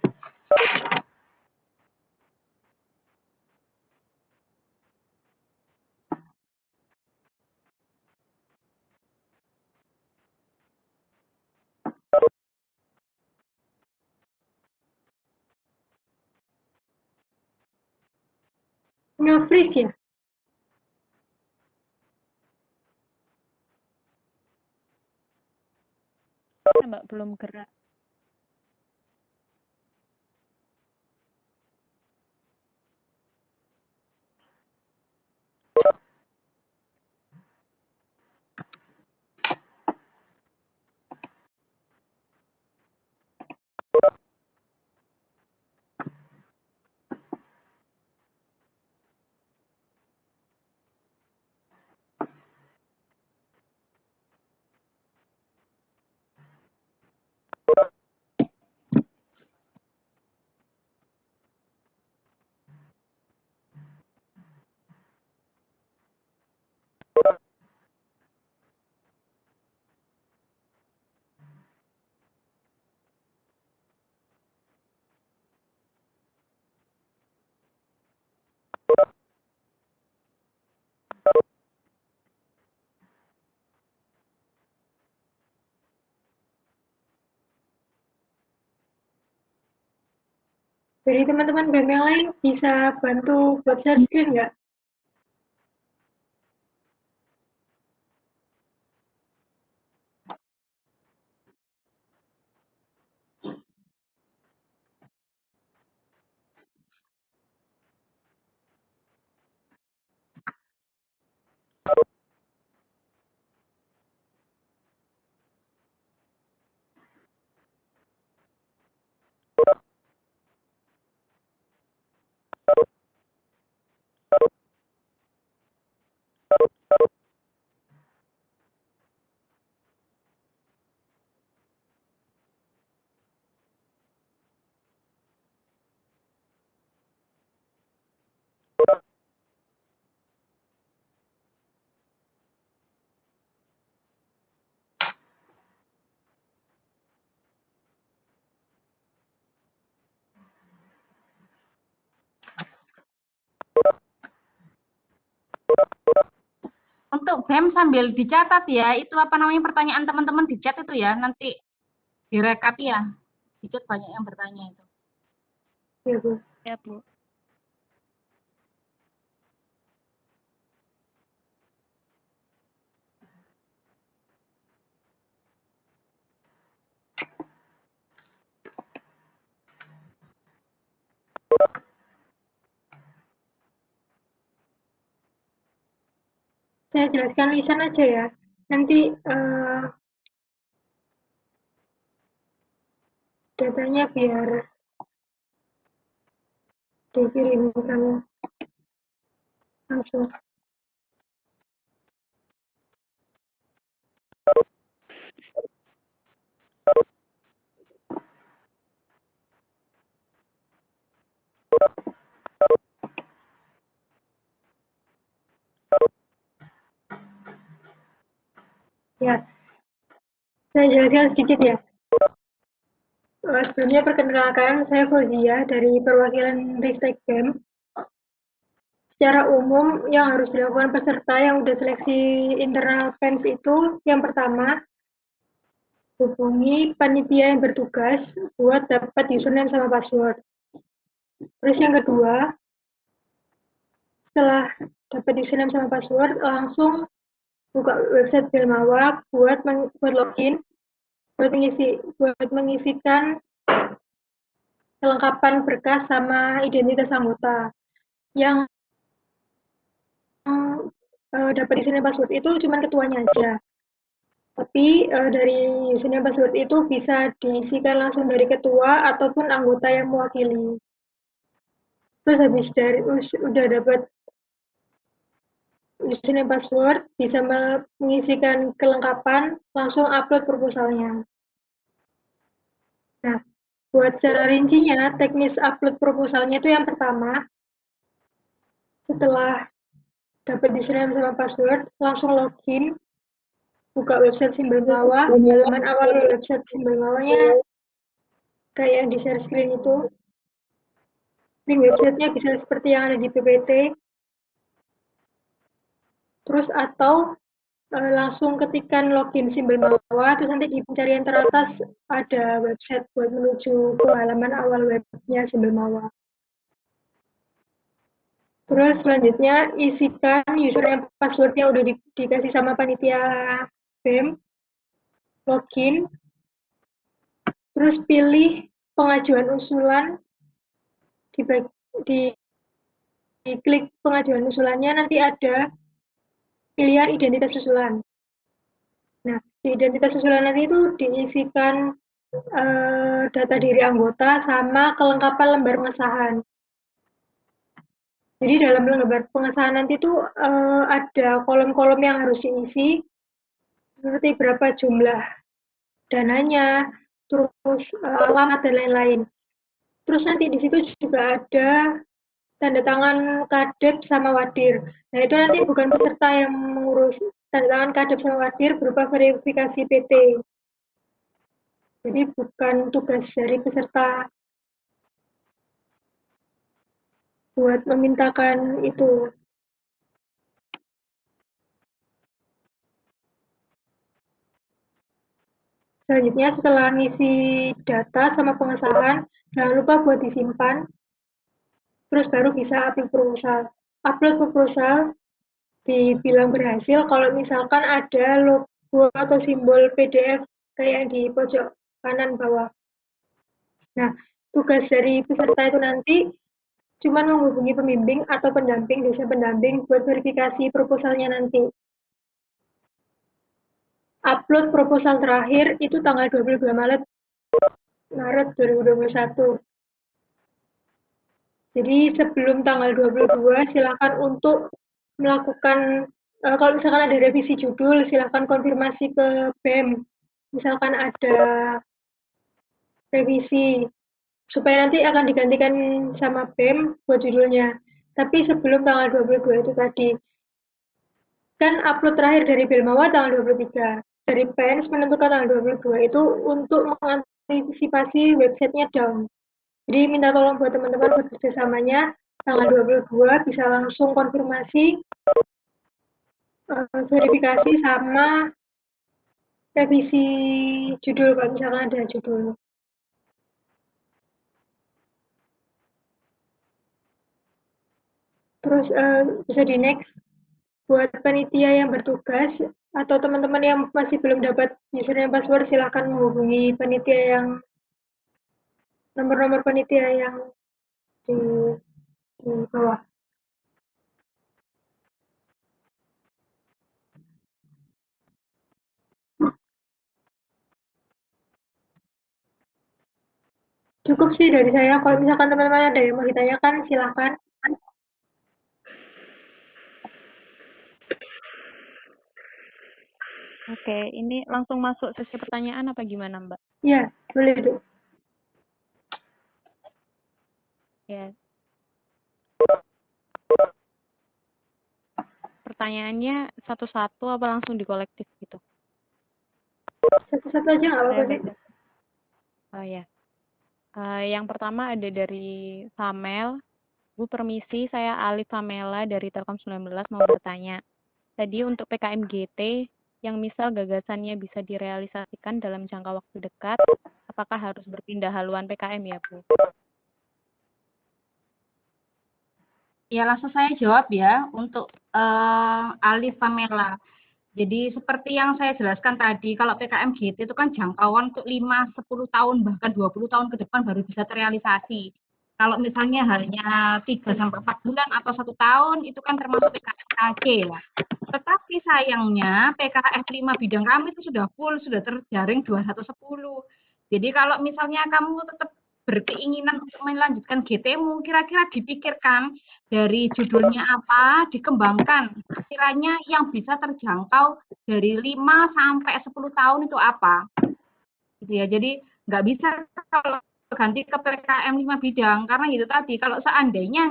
Nge-freeze ya? Mbak belum gerak. Jadi teman-teman BEM yang lain bisa bantu buat share screen nggak? Untuk BEM sambil dicatat ya, itu apa namanya pertanyaan teman-teman di chat itu ya, nanti direkap ya. Di chat banyak yang bertanya itu. Ya, Bu. Ya, Bu. Saya jelaskan lisan aja ya. Nanti datanya biar dikirimkan langsung. Ya, saya jelaskan sedikit ya. Sebelumnya perkenalkan, saya Fauzia dari perwakilan Ristek BEM. Secara umum, yang harus dilakukan peserta yang udah seleksi internal PEMS itu, yang pertama, hubungi panitia yang bertugas buat dapat username sama password. Terus yang kedua, setelah dapat username sama password, langsung buka website Belmawa buat login, buat mengisikan kelengkapan berkas sama identitas anggota. Yang dapat username password itu cuma ketuanya aja. Tapi dari username password itu bisa diisikan langsung dari ketua ataupun anggota yang mewakili. Terus habis udah dapat username password, bisa mengisikan kelengkapan, langsung upload proposalnya. Nah, buat cara rincinya, teknis upload proposalnya itu yang pertama, setelah dapat username sama password, langsung login, buka website Simbol Mawa, halaman awal website Simbol Mawanya kayak yang di share screen itu. Link websitenya bisa seperti yang ada di PPT. Terus atau langsung ketikkan login Simbol Mawa, terus nanti di pencarian teratas ada website buat menuju ke halaman awal webnya Simbol Mawa. Terus selanjutnya isikan username password yang udah dikasih sama panitia BEM, login, terus pilih pengajuan usulan, di klik pengajuan usulannya nanti ada pilihan identitas usulan. Nah, di identitas usulan nanti itu diisikan data diri anggota sama kelengkapan lembar pengesahan. Jadi dalam lembar pengesahan nanti itu ada kolom-kolom yang harus diisi, seperti berapa jumlah dananya, terus alamat dan lain-lain. Terus nanti di situ juga ada tanda tangan kadep sama wadir. Nah itu nanti bukan peserta yang mengurus, tanda tangan kadep sama wadir berupa verifikasi PT. Jadi bukan tugas dari peserta buat memintakan itu. Selanjutnya setelah ngisi data sama pengesahan, jangan lupa buat disimpan, terus baru bisa upload proposal. Upload proposal dibilang berhasil kalau misalkan ada logo atau simbol PDF kayak di pojok kanan bawah. Nah, tugas dari peserta itu nanti cuma menghubungi pembimbing atau pendamping, dosen pendamping buat verifikasi proposalnya nanti. Upload proposal terakhir itu tanggal 22 Maret 2021. Jadi sebelum tanggal 22 silakan untuk melakukan kalau misalkan ada revisi judul silakan konfirmasi ke BEM. Misalkan ada revisi supaya nanti akan digantikan sama BEM buat judulnya. Tapi sebelum tanggal 22 itu tadi. Kan upload terakhir dari Belmawa tanggal 23. Dari PENS menentukan tanggal 22 itu untuk mengantisipasi websitenya down. Jadi minta tolong buat teman-teman buat kerjasamanya tanggal 22 bisa langsung konfirmasi, verifikasi sama revisi judul kalau misalkan ada judul. Terus bisa di next buat panitia yang bertugas atau teman-teman yang masih belum dapat username password silahkan menghubungi panitia yang nomor-nomor panitia yang di bawah. Cukup sih dari saya. Kalau misalkan teman-teman ada yang mau ditanyakan, silahkan. Oke, ini langsung masuk sesi pertanyaan apa gimana, Mbak? Ya, boleh itu. Ya. Pertanyaannya satu-satu apa langsung dikolektif gitu? Satu-satu aja nggak apa-apa sih. Oh ya. Yang pertama ada dari Samel. Bu permisi, saya Alif Samela dari Telkom 19 mau bertanya. Tadi untuk PKMGT yang misal gagasannya bisa direalisasikan dalam jangka waktu dekat, apakah harus berpindah haluan PKM ya, Bu? Ya, langsung saya jawab ya untuk Alif Pamela. Jadi seperti yang saya jelaskan tadi, kalau PKMGT itu kan jangkauan untuk 5-10 tahun, bahkan 20 tahun ke depan baru bisa terrealisasi. Kalau misalnya hanya 3-4 bulan atau 1 tahun, itu kan termasuk PKMKC ya. Tetapi sayangnya PKF 5 bidang kami itu sudah full, sudah terjaring 2110. Jadi kalau misalnya kamu tetap berkeinginan untuk melanjutkan GT-mu, kira-kira dipikirkan dari judulnya apa, dikembangkan. Kiranya yang bisa terjangkau dari 5 sampai 10 tahun itu apa. Gitu ya. Jadi nggak bisa kalau ganti ke PKM 5 bidang, karena itu tadi, kalau seandainya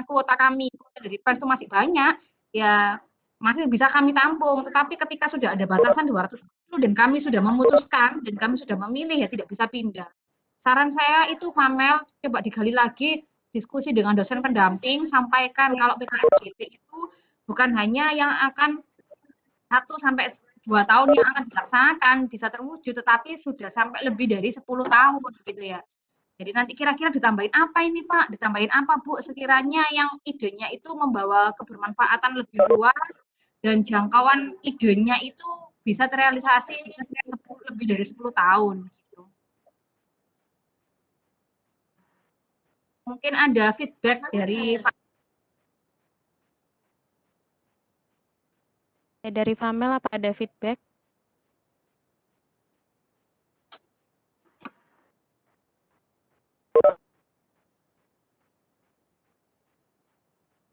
kuota kami dari PES itu masih banyak, ya masih bisa kami tampung. Tetapi ketika sudah ada batasan 210 dan kami sudah memutuskan, dan kami sudah memilih, ya tidak bisa pindah. Saran saya itu, Pamel, coba digali lagi, diskusi dengan dosen pendamping, sampaikan kalau PKMGT itu bukan hanya yang akan 1-2 tahun yang akan dilaksanakan, bisa terwujud, tetapi sudah sampai lebih dari 10 tahun, gitu ya. Jadi nanti kira-kira ditambahin apa ini Pak? Ditambahin apa Bu? Sekiranya yang idenya itu membawa kebermanfaatan lebih luas dan jangkauan idenya itu bisa terrealisasi lebih dari 10 tahun. Gitu. Mungkin ada feedback dari Pak. Dari Pamela apa ada feedback?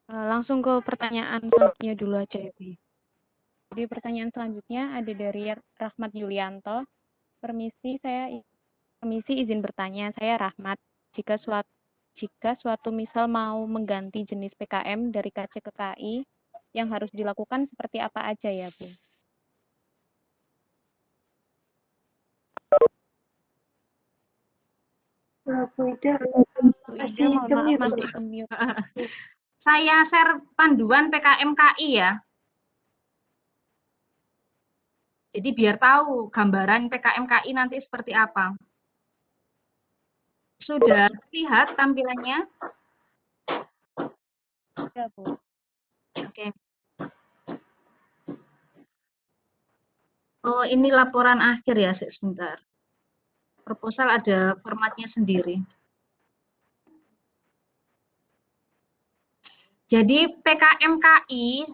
Langsung ke pertanyaan selanjutnya dulu aja ya, Bu. Jadi pertanyaan selanjutnya ada dari Rahmat Yulianto. Permisi izin bertanya, saya Rahmat. Jika suatu misal mau mengganti jenis PKM dari KC ke KI, yang harus dilakukan seperti apa aja ya, Bu? Bu Ida, Mohon maaf, masih unmute. Saya share panduan PKMKI ya. Jadi biar tahu gambaran PKMKI nanti seperti apa. Sudah lihat tampilannya? Ya, Bu. Oke. Oh, ini laporan akhir ya, sebentar. Proposal ada formatnya sendiri. Jadi PKMKI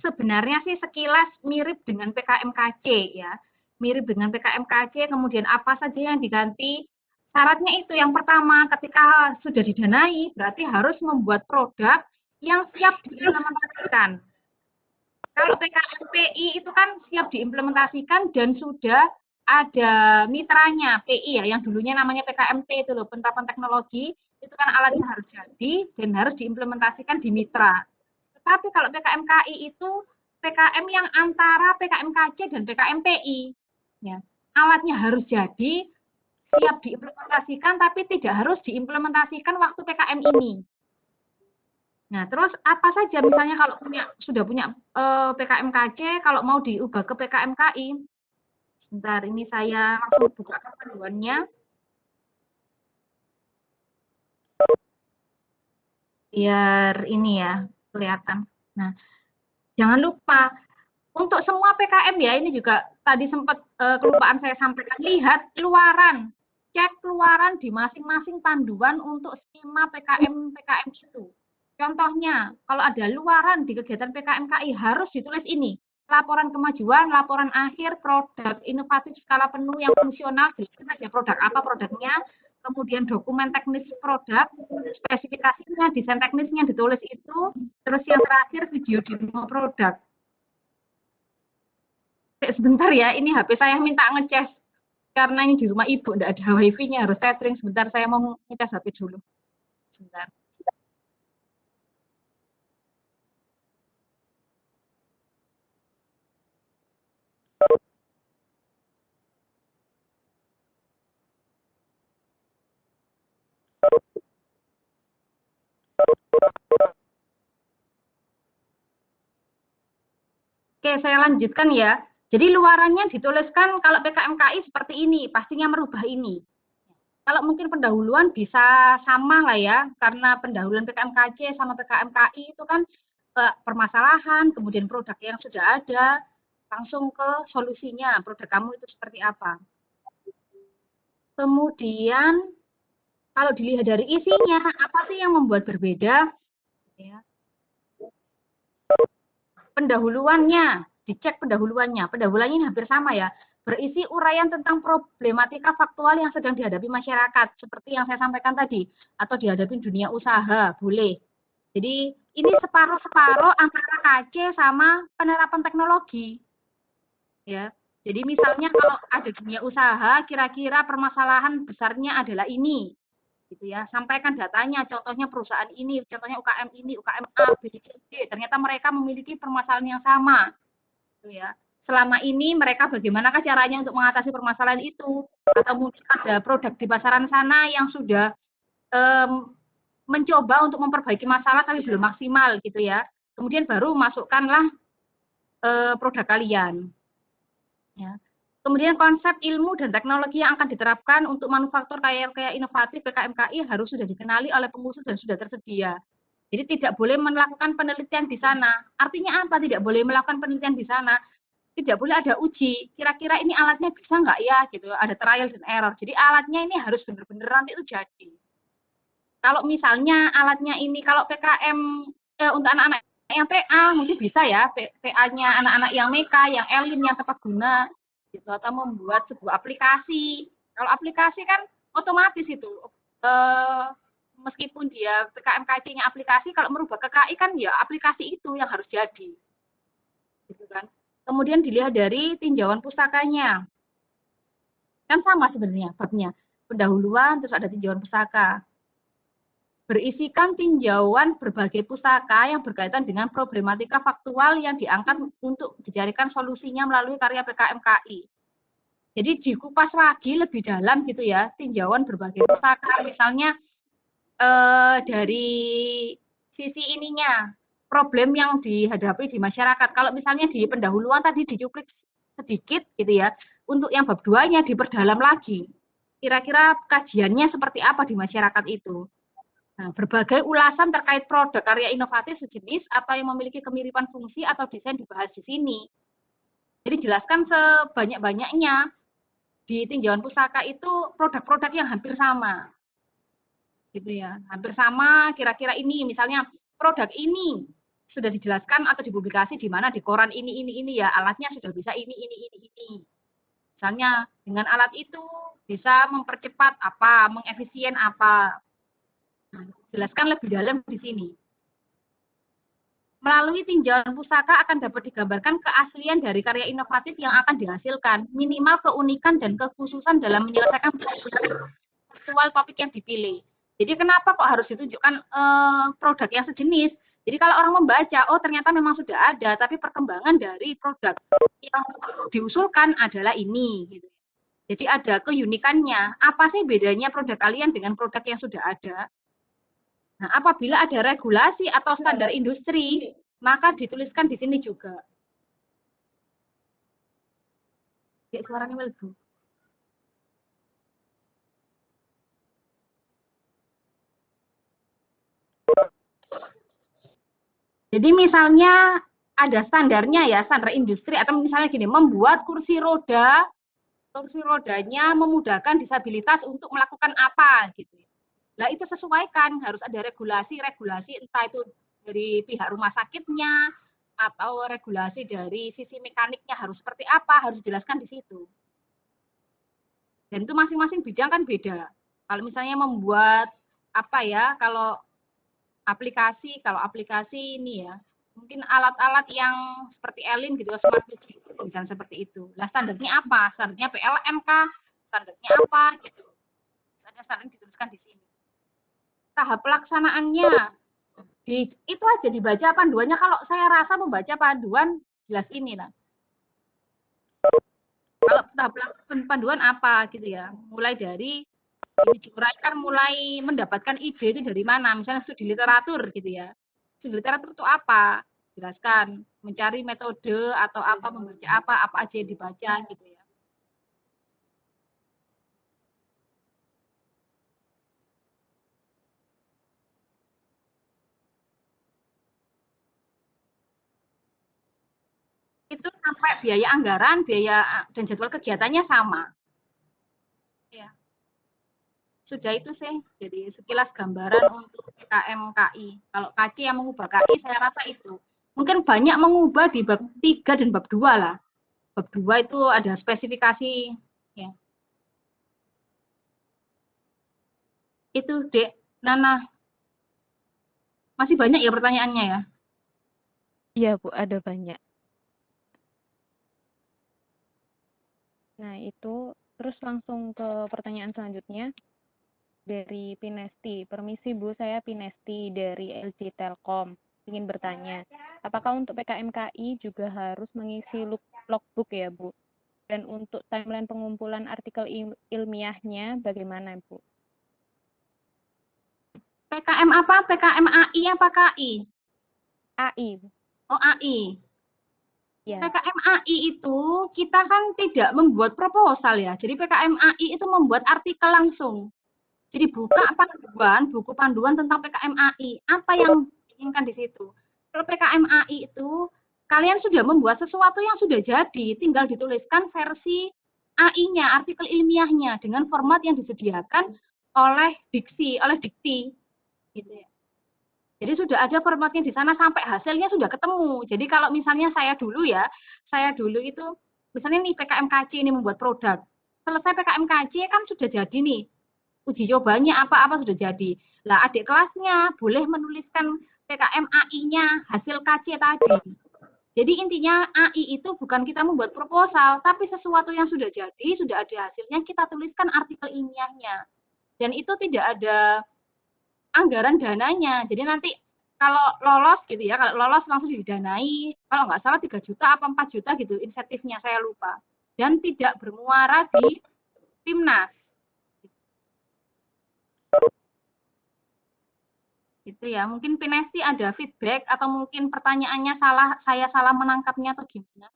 sebenarnya sih sekilas mirip dengan PKMKC ya. Mirip dengan PKMKC, kemudian apa saja yang diganti? Syaratnya itu, yang pertama, ketika sudah didanai, berarti harus membuat produk yang siap diimplementasikan. Kalau PKMPI itu kan siap diimplementasikan dan sudah ada mitranya, PI ya, yang dulunya namanya PKMT itu loh, penerapan teknologi, itu kan alatnya harus jadi dan harus diimplementasikan di mitra. Tetapi kalau PKMKI itu PKM yang antara PKMKC dan PKMPI. Ya. Alatnya harus jadi, siap diimplementasikan, tapi tidak harus diimplementasikan waktu PKM ini. Nah, terus apa saja misalnya kalau sudah punya PKMKC, kalau mau diubah ke PKMKI, sebentar ini saya langsung buka panduannya. Biar ini ya, kelihatan. Nah, jangan lupa, untuk semua PKM ya, ini juga tadi sempat kelupaan saya sampaikan, lihat luaran, cek luaran di masing-masing panduan untuk skema PKM itu. Contohnya, kalau ada luaran di kegiatan PKMKI harus ditulis ini, laporan kemajuan, laporan akhir, produk inovatif skala penuh yang fungsional, jelaskan aja produk apa produknya, kemudian dokumen teknis produk, spesifikasinya, desain teknisnya ditulis itu, terus yang terakhir video demo produk. Sebentar ya, ini HP saya minta ngecas, karena ini di rumah ibu, tidak ada wifi-nya, harus tethering. Sebentar, saya mau ngecas HP dulu. Sebentar. Oke, saya lanjutkan ya. Jadi luarannya dituliskan kalau PKMKI seperti ini, pastinya merubah ini. Kalau mungkin pendahuluan bisa sama lah ya, karena pendahuluan PKMKC sama PKMKI itu kan permasalahan, kemudian produk yang sudah ada, langsung ke solusinya, produk kamu itu seperti apa. Kemudian kalau dilihat dari isinya, apa sih yang membuat berbeda? Ya. Pendahuluannya, dicek pendahuluannya. Pendahuluannya ini hampir sama ya. Berisi uraian tentang problematika faktual yang sedang dihadapi masyarakat, seperti yang saya sampaikan tadi, atau dihadapi dunia usaha, boleh. Jadi ini separuh-separuh antara KC sama penerapan teknologi. Ya. Jadi misalnya kalau ada dunia usaha, kira-kira permasalahan besarnya adalah ini, gitu ya. Sampaikan datanya, contohnya perusahaan ini, contohnya UKM ini, UKM A, B, C, D. Ternyata mereka memiliki permasalahan yang sama, gitu ya. Selama ini mereka bagaimanakah caranya untuk mengatasi permasalahan itu? Atau mungkin ada produk di pasaran sana yang sudah mencoba untuk memperbaiki masalah tapi belum maksimal, gitu ya. Kemudian baru masukkanlah produk kalian. Ya. Kemudian konsep ilmu dan teknologi yang akan diterapkan untuk manufaktur karya inovatif PKMKI harus sudah dikenali oleh pengusul dan sudah tersedia. Jadi tidak boleh melakukan penelitian di sana. Artinya apa? Tidak boleh melakukan penelitian di sana. Tidak boleh ada uji. Kira-kira ini alatnya bisa nggak ya? Gitu. Ada trial dan error. Jadi alatnya ini harus benar-benar nanti itu jadi. Kalau misalnya alatnya ini, kalau PKM untuk anak-anak yang PA mungkin bisa ya, PA-nya anak-anak yang MEKA, yang ELIN, yang tepat guna, gitu, atau membuat sebuah aplikasi. Kalau aplikasi kan otomatis itu, meskipun dia PKMKC-nya aplikasi, kalau merubah ke KI kan ya aplikasi itu yang harus jadi, gitu kan. Kemudian dilihat dari tinjauan pustakanya, kan sama sebenarnya babnya, pendahuluan terus ada tinjauan pustaka. Berisikan tinjauan berbagai pustaka yang berkaitan dengan problematika faktual yang diangkat untuk dicarikan solusinya melalui karya PKMKI. Jadi dikupas lagi lebih dalam gitu ya, tinjauan berbagai pustaka. Misalnya dari sisi ininya, problem yang dihadapi di masyarakat. Kalau misalnya di pendahuluan tadi dicuplik sedikit gitu ya, untuk yang bab 2-nya diperdalam lagi. Kira-kira kajiannya seperti apa di masyarakat itu. Nah, berbagai ulasan terkait produk karya inovatif sejenis atau yang memiliki kemiripan fungsi atau desain dibahas di sini. Jadi jelaskan sebanyak-banyaknya. Di tinjauan pustaka itu produk-produk yang hampir sama. Gitu ya. Hampir sama, kira-kira ini misalnya produk ini sudah dijelaskan atau dipublikasi di mana di koran ini ya, alatnya sudah bisa ini. Misalnya dengan alat itu bisa mempercepat apa, mengefisien apa. Jelaskan lebih dalam di sini. Melalui tinjauan pustaka akan dapat digambarkan keaslian dari karya inovatif yang akan dihasilkan, minimal keunikan dan kekhususan dalam menyelesaikan virtual topik yang dipilih. Jadi kenapa kok harus ditunjukkan produk yang sejenis? Jadi kalau orang membaca, oh ternyata memang sudah ada, tapi perkembangan dari produk yang diusulkan adalah ini. Gitu. Jadi ada keunikannya. Apa sih bedanya produk kalian dengan produk yang sudah ada? Nah, apabila ada regulasi atau standar industri, maka dituliskan di sini juga. Ya, suaranya melebu. Jadi misalnya ada standarnya ya, standar industri, atau misalnya gini, membuat kursi rodanya memudahkan disabilitas untuk melakukan apa gitu. Nah itu sesuaikan, harus ada regulasi entah itu dari pihak rumah sakitnya atau regulasi dari sisi mekaniknya harus seperti apa, harus dijelaskan di situ. Dan itu masing-masing bidang kan beda. Kalau misalnya membuat apa ya, kalau aplikasi ini ya, mungkin alat-alat yang seperti ELIN gitu, smart city, misalnya seperti itu. Nah standarnya apa? Standarnya PLM kah? Standarnya apa gitu. Standar dituliskan di sini. Tahap pelaksanaannya itu aja dibaca panduannya. Kalau saya rasa membaca panduan jelas ini lah. Kalau tahap panduan apa gitu ya, mulai dari ini diuraikan, mulai mendapatkan ide itu dari mana, misalnya studi literatur gitu ya. Studi literatur itu apa, jelaskan, mencari metode atau apa, membaca apa aja yang dibaca gitu ya. itu sampai biaya anggaran, biaya dan jadwal kegiatannya sama. Ya. Sudah itu sih, jadi sekilas gambaran untuk PKM KI. Kalau KC yang mengubah KI saya rasa itu. Mungkin banyak mengubah di bab 3 dan bab 2 lah. Bab 2 itu ada spesifikasi. Ya. Itu Dek, Nana. Masih banyak ya pertanyaannya ya? Iya, Bu, ada banyak. Nah, itu terus langsung ke pertanyaan selanjutnya dari Pinesti. Permisi Bu, saya Pinesti dari LG Telkom. Ingin bertanya, apakah untuk PKMKI juga harus mengisi logbook ya Bu? Dan untuk timeline pengumpulan artikel ilmiahnya bagaimana Bu? PKM apa? PKM AI apa KI? AI. Oh AI. Ya. PKM AI itu kita kan tidak membuat proposal ya. Jadi PKM AI itu membuat artikel langsung. Jadi buka panduan, buku panduan tentang PKM AI. Apa yang diinginkan di situ? Kalau PKM AI itu kalian sudah membuat sesuatu yang sudah jadi, tinggal dituliskan versi AI-nya, artikel ilmiahnya dengan format yang disediakan oleh dikti, gitu ya. Jadi sudah ada formatnya di sana sampai hasilnya sudah ketemu. Jadi kalau misalnya saya dulu itu misalnya nih PKM KC ini membuat produk. Selesai PKM KC kan sudah jadi nih. Uji cobanya apa-apa sudah jadi. Lah adik kelasnya boleh menuliskan PKM AI-nya hasil KC tadi. Jadi intinya AI itu bukan kita membuat proposal, tapi sesuatu yang sudah jadi, sudah ada hasilnya, kita tuliskan artikel ilmiahnya. Dan itu tidak ada anggaran dananya. Jadi nanti kalau lolos gitu ya, kalau lolos langsung didanai, kalau nggak salah 3 juta apa 4 juta gitu insentifnya, saya lupa. Dan tidak bermuara di Timnas. Gitu ya, mungkin Pinesti ada feedback atau mungkin pertanyaannya saya salah menangkapnya atau gimana?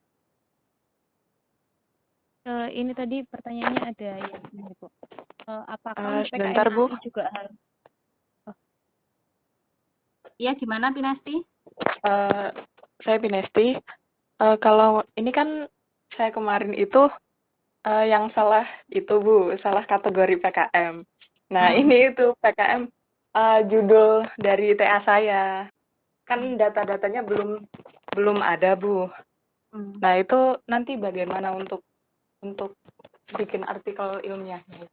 Ini tadi pertanyaannya ada yang ini Bu. Apakah sebentar, Bu. PKMKI juga harus? Iya, gimana Pinesti? Saya Pinesti. Kalau ini kan saya kemarin itu yang salah itu Bu, salah kategori PKM. Nah ini itu PKM judul dari TA saya. Kan data-datanya belum ada Bu. Nah itu nanti bagaimana untuk bikin artikel ilmiahnya?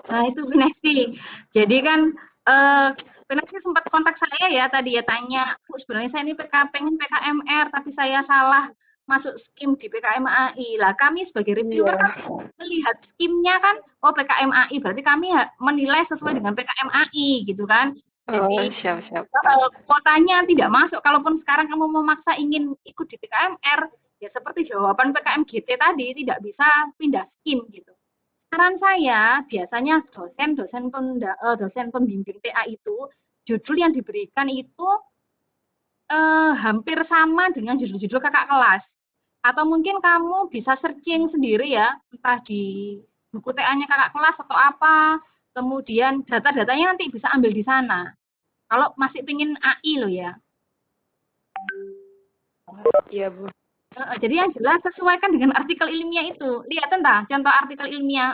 Nah itu Pinesti. Jadi kan Pinesti sempat kontak saya ya tadi ya, tanya, Bu sebenarnya saya ini pengen PKMR tapi saya salah masuk skim di PKM AI. Lah kami sebagai reviewer kan melihat skimnya kan, oh PKM AI berarti kami menilai sesuai dengan PKM AI gitu kan. Jadi siap. kuotanya tidak masuk. Kalaupun sekarang kamu memaksa ingin ikut di PKMR, ya seperti jawaban PKM GT tadi, tidak bisa pindah skim gitu. Saran saya, biasanya dosen pembimbing TA itu, judul yang diberikan itu hampir sama dengan judul-judul kakak kelas. Atau mungkin kamu bisa searching sendiri ya, entah di buku TA-nya kakak kelas atau apa, kemudian data-datanya nanti bisa ambil di sana. Kalau masih pingin AI loh ya. Iya Bu. Jadi yang jelas sesuaikan dengan artikel ilmiah itu. Lihat entah contoh artikel ilmiah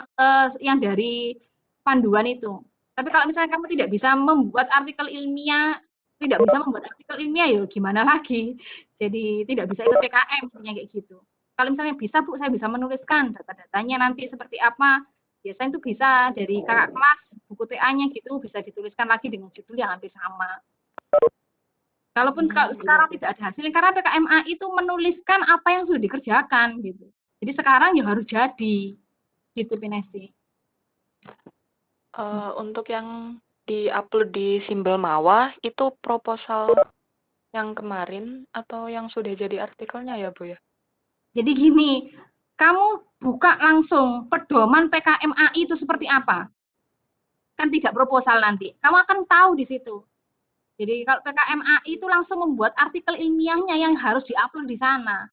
yang dari panduan itu. Tapi kalau misalnya kamu tidak bisa membuat artikel ilmiah, ya gimana lagi? Jadi tidak bisa ikut PKM kayak gitu. Kalau misalnya bisa Bu, saya bisa menuliskan data-datanya nanti seperti apa. Biasanya itu bisa dari kakak kelas, buku TA-nya gitu, bisa dituliskan lagi dengan judul yang hampir sama. Kalaupun kalau sekarang tidak ada hasilnya, karena PKMA itu menuliskan apa yang sudah dikerjakan gitu. Jadi sekarang ya harus jadi, gitu Pinesti. Untuk yang di-upload di Simbel Mawa itu proposal yang kemarin atau yang sudah jadi artikelnya ya Bu ya? Jadi gini, kamu buka langsung pedoman PKMAI itu seperti apa. Kan tidak proposal nanti. Kamu akan tahu di situ. Jadi kalau PKMAI itu langsung membuat artikel ilmiahnya yang harus diupload di sana.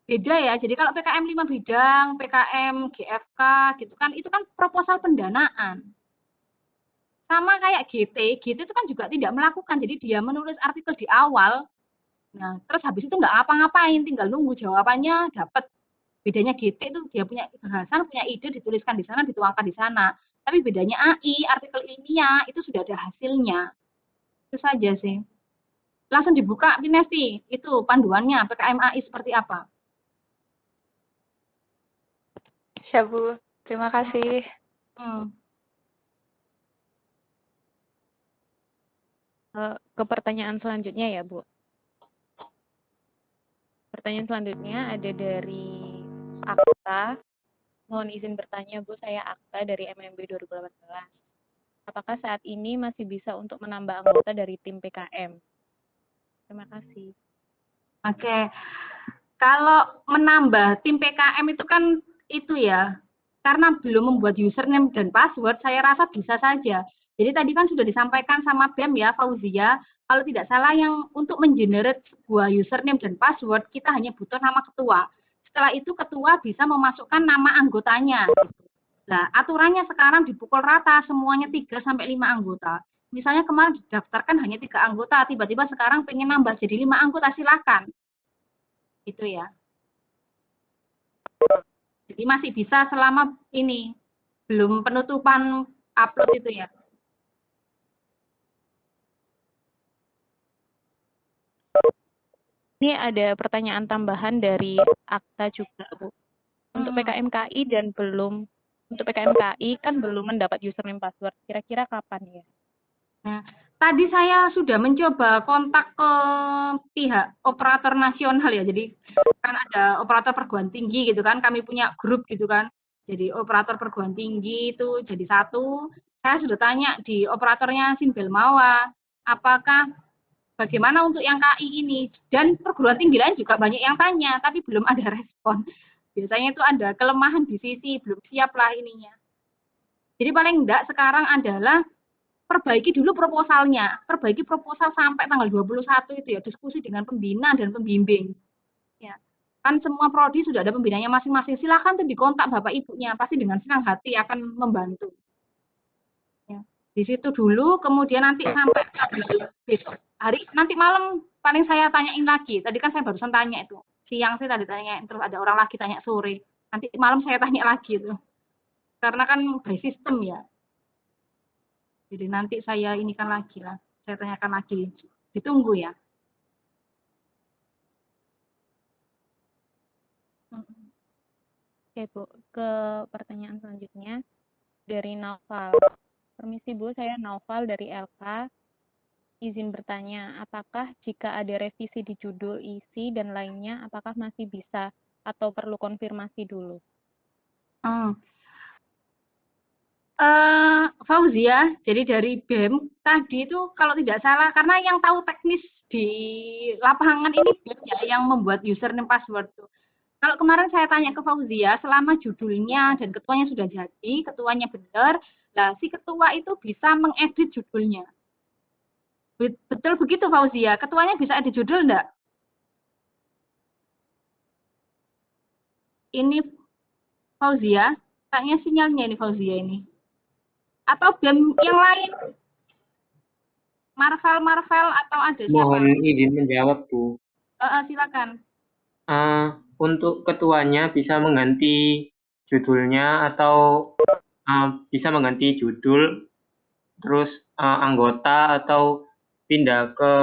Beda ya. Jadi kalau PKM 5 bidang, PKM GFK gitu kan, itu kan proposal pendanaan. Sama kayak GT itu kan juga tidak melakukan. Jadi dia menulis artikel di awal, Nah, terus habis itu nggak ngapa-ngapain, tinggal nunggu jawabannya dapat. Bedanya GT itu dia punya bahasan, punya ide, dituliskan di sana, dituangkan di sana. Tapi bedanya AI, artikel ilmiah, itu sudah ada hasilnya. Itu saja sih. Langsung dibuka, Pinesti, itu panduannya, PKM AI seperti apa. Siap, Bu. Terima kasih. Hmm. Ke pertanyaan selanjutnya ya, Bu. Pertanyaan selanjutnya ada dari Akta. Mohon izin bertanya, Bu, saya Akta dari MMB 2018. Apakah saat ini masih bisa untuk menambah anggota dari tim PKM? Terima kasih. Oke. Kalau menambah tim PKM itu kan itu ya, karena belum membuat username dan password, saya rasa bisa saja. Jadi tadi kan sudah disampaikan sama BEM ya, Fauzia, kalau tidak salah yang untuk mengenerate sebuah username dan password, kita hanya butuh nama ketua. Setelah itu ketua bisa memasukkan nama anggotanya. Nah, aturannya sekarang dipukul rata, semuanya 3-5 anggota. Misalnya kemarin didaftarkan hanya 3 anggota, tiba-tiba sekarang pengen nambah jadi 5 anggota, silakan. Itu ya. Jadi masih bisa selama ini belum penutupan upload itu ya. Ini ada pertanyaan tambahan dari Akta juga, Bu. Untuk PKMKI dan belum, untuk PKMKI kan belum mendapat username password. Kira-kira kapan ya? Nah, tadi saya sudah mencoba kontak ke pihak operator nasional ya. Jadi kan ada operator perguruan tinggi gitu kan. Kami punya grup gitu kan. Jadi operator perguruan tinggi itu jadi satu. Saya sudah tanya di operatornya Simbel Mawa, apakah bagaimana untuk yang KI ini, dan perguruan tinggi lain juga banyak yang tanya tapi belum ada respon. Biasanya itu ada kelemahan di sisi belum siap lah ininya. Jadi paling enggak sekarang adalah perbaiki dulu proposalnya, perbaiki proposal sampai tanggal 21 itu ya, diskusi dengan pembina dan pembimbing ya. Kan semua prodi sudah ada pembinanya masing-masing, silakan tuh dikontak bapak ibunya, pasti dengan senang hati akan membantu ya. Di situ dulu, kemudian nanti sampai besok hari, nanti malam paling saya tanyain lagi. Tadi kan saya barusan tanya itu. Siang sih tadi tanya, terus ada orang lagi tanya sore. Nanti malam saya tanya lagi itu. Karena kan by system ya. Jadi nanti saya inikan lagi lah. Saya tanyakan lagi. Ditunggu ya. Oke, Bu. Ke pertanyaan selanjutnya dari Naufal. Permisi, Bu, saya Naufal dari LK. Izin bertanya, apakah jika ada revisi di judul, isi, dan lainnya, apakah masih bisa atau perlu konfirmasi dulu? Fauzia, jadi dari BEM tadi itu kalau tidak salah, karena yang tahu teknis di lapangan ini BEM ya, yang membuat username password tuh. Kalau kemarin saya tanya ke Fauzia, selama judulnya dan ketuanya sudah jadi, ketuanya benar, lah si ketua itu bisa mengedit judulnya. Betul begitu Fauzia, ketuanya bisa edit judul enggak? Ini Fauzia, kayaknya sinyalnya ini Fauzia ini. Atau BEM yang lain, Marvel atau ada siapa? Mohon izin menjawab, Bu. Silakan. Untuk ketuanya bisa mengganti judulnya atau bisa mengganti judul, terus anggota atau pindah ke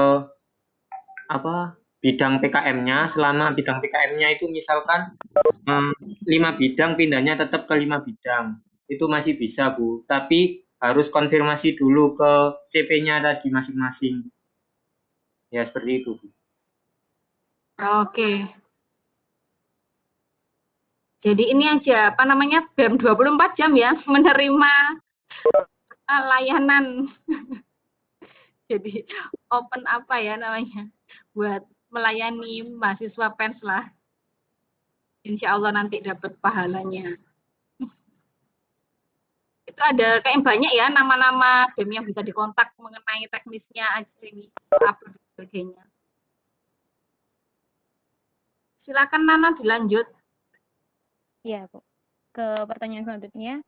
bidang PKM-nya. Selama bidang PKM-nya itu misalkan 5 bidang, pindahnya tetap ke 5 bidang. Itu masih bisa, Bu. Tapi harus konfirmasi dulu ke CP-nya tadi masing-masing. Ya, seperti itu, Bu. Oke. Jadi ini aja, apa namanya, BEM 24 jam ya, menerima layanan. Jadi open apa ya namanya, buat melayani mahasiswa pens lah. Insya Allah nanti dapat pahalanya. Itu ada kayak banyak ya nama-nama BEM yang bisa dikontak mengenai teknisnya aja ini, upload dan sebagainya. Silakan Nana dilanjut. Iya, Bu. Ke pertanyaan selanjutnya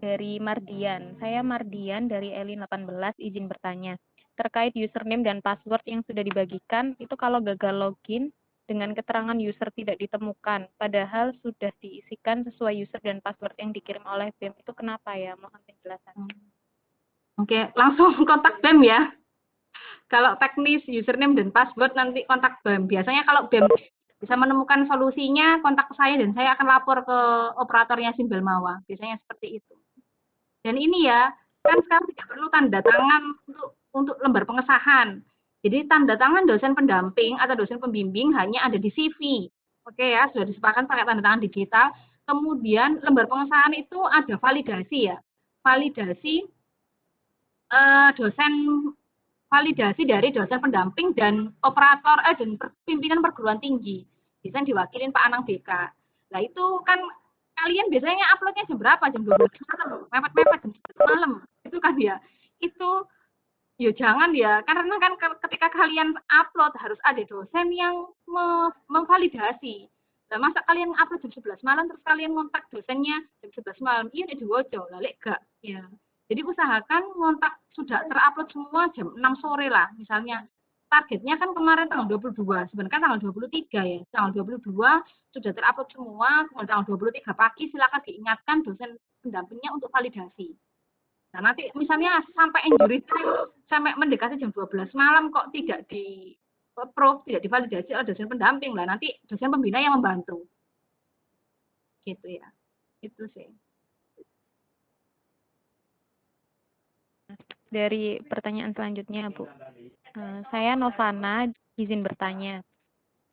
dari Mardian. Saya Mardian dari Elin 18, izin bertanya. terkait username dan password yang sudah dibagikan, itu kalau gagal login dengan keterangan user tidak ditemukan, padahal sudah diisikan sesuai user dan password yang dikirim oleh BEM, itu kenapa ya? Mohon penjelasan. Oke, langsung kontak BEM ya. Kalau teknis username dan password nanti kontak BEM. Biasanya kalau BEM bisa menemukan solusinya, kontak saya dan saya akan lapor ke operatornya Simbel Mawa. Biasanya seperti itu. Dan ini ya, kan sekarang tidak perlu tanda tangan untuk lembar pengesahan. Jadi tanda tangan dosen pendamping atau dosen pembimbing hanya ada di CV. Oke ya, sudah disepakati pakai tanda tangan digital. Kemudian lembar pengesahan itu ada validasi ya. Validasi dosen validasi dari dosen pendamping dan operator dan pimpinan perguruan tinggi. Biasanya diwakilin Pak Anang BK. Nah itu kan kalian biasanya uploadnya jam berapa? Jam 12 malam, mepet-mepet jam 11 malam. Itu kan ya. Itu ya jangan ya, karena kan ketika kalian upload harus ada dosen yang memvalidasi. Nah, masa kalian upload jam 11 malam terus kalian ngontak dosennya jam 11 malam, iya udah diwojo, lalik gak? Ya. Jadi usahakan ngontak sudah terupload semua jam 6 sore lah, misalnya. Targetnya kan kemarin tanggal 22, sebenarnya tanggal 23 ya. Tanggal 22 sudah terupload semua, kemudian tanggal 23 pagi silakan diingatkan dosen pendampingnya untuk validasi. Nah, nanti misalnya sampai injury time, sampai mendekati jam 12 malam kok tidak di approve, tidak divalidasi oleh dosen pendamping lah, nanti dosen pembina yang membantu. Gitu ya. Itu sih. Dari pertanyaan selanjutnya, Bu. Saya Novana, izin bertanya.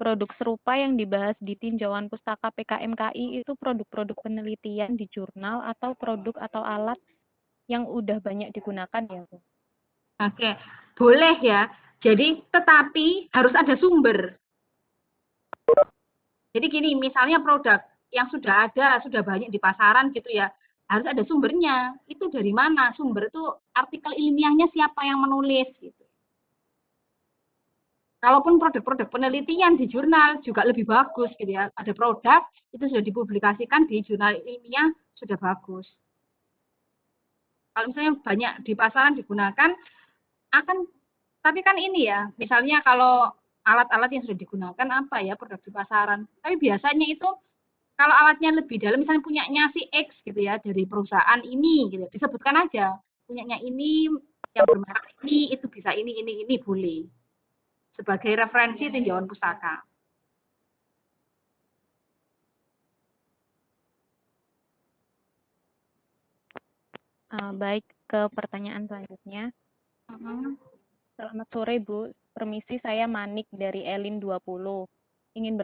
Produk serupa yang dibahas di tinjauan pustaka PKMKI itu produk-produk penelitian di jurnal atau produk atau alat yang udah banyak digunakan ya, Bu? Oke, boleh ya. Jadi, tetapi harus ada sumber. Jadi gini, misalnya produk yang sudah ada, sudah banyak di pasaran gitu ya, harus ada sumbernya. Itu dari mana? Sumber itu artikel ilmiahnya siapa yang menulis gitu. Kalaupun produk-produk penelitian di jurnal juga lebih bagus gitu ya. Ada produk itu sudah dipublikasikan di jurnal ilmiah sudah bagus. Kalau misalnya banyak di pasaran digunakan akan, tapi kan ini ya, misalnya kalau alat-alat yang sudah digunakan apa ya produk di pasaran. Tapi biasanya itu kalau alatnya lebih dalam, misalnya punyanya si X gitu ya dari perusahaan ini gitu, disebutkan aja punyanya ini yang bermerek ini itu bisa ini boleh sebagai referensi tinjauan pustaka. Baik, ke pertanyaan selanjutnya. Selamat sore, Bu. Permisi, saya Manik dari Elin 20. Ingin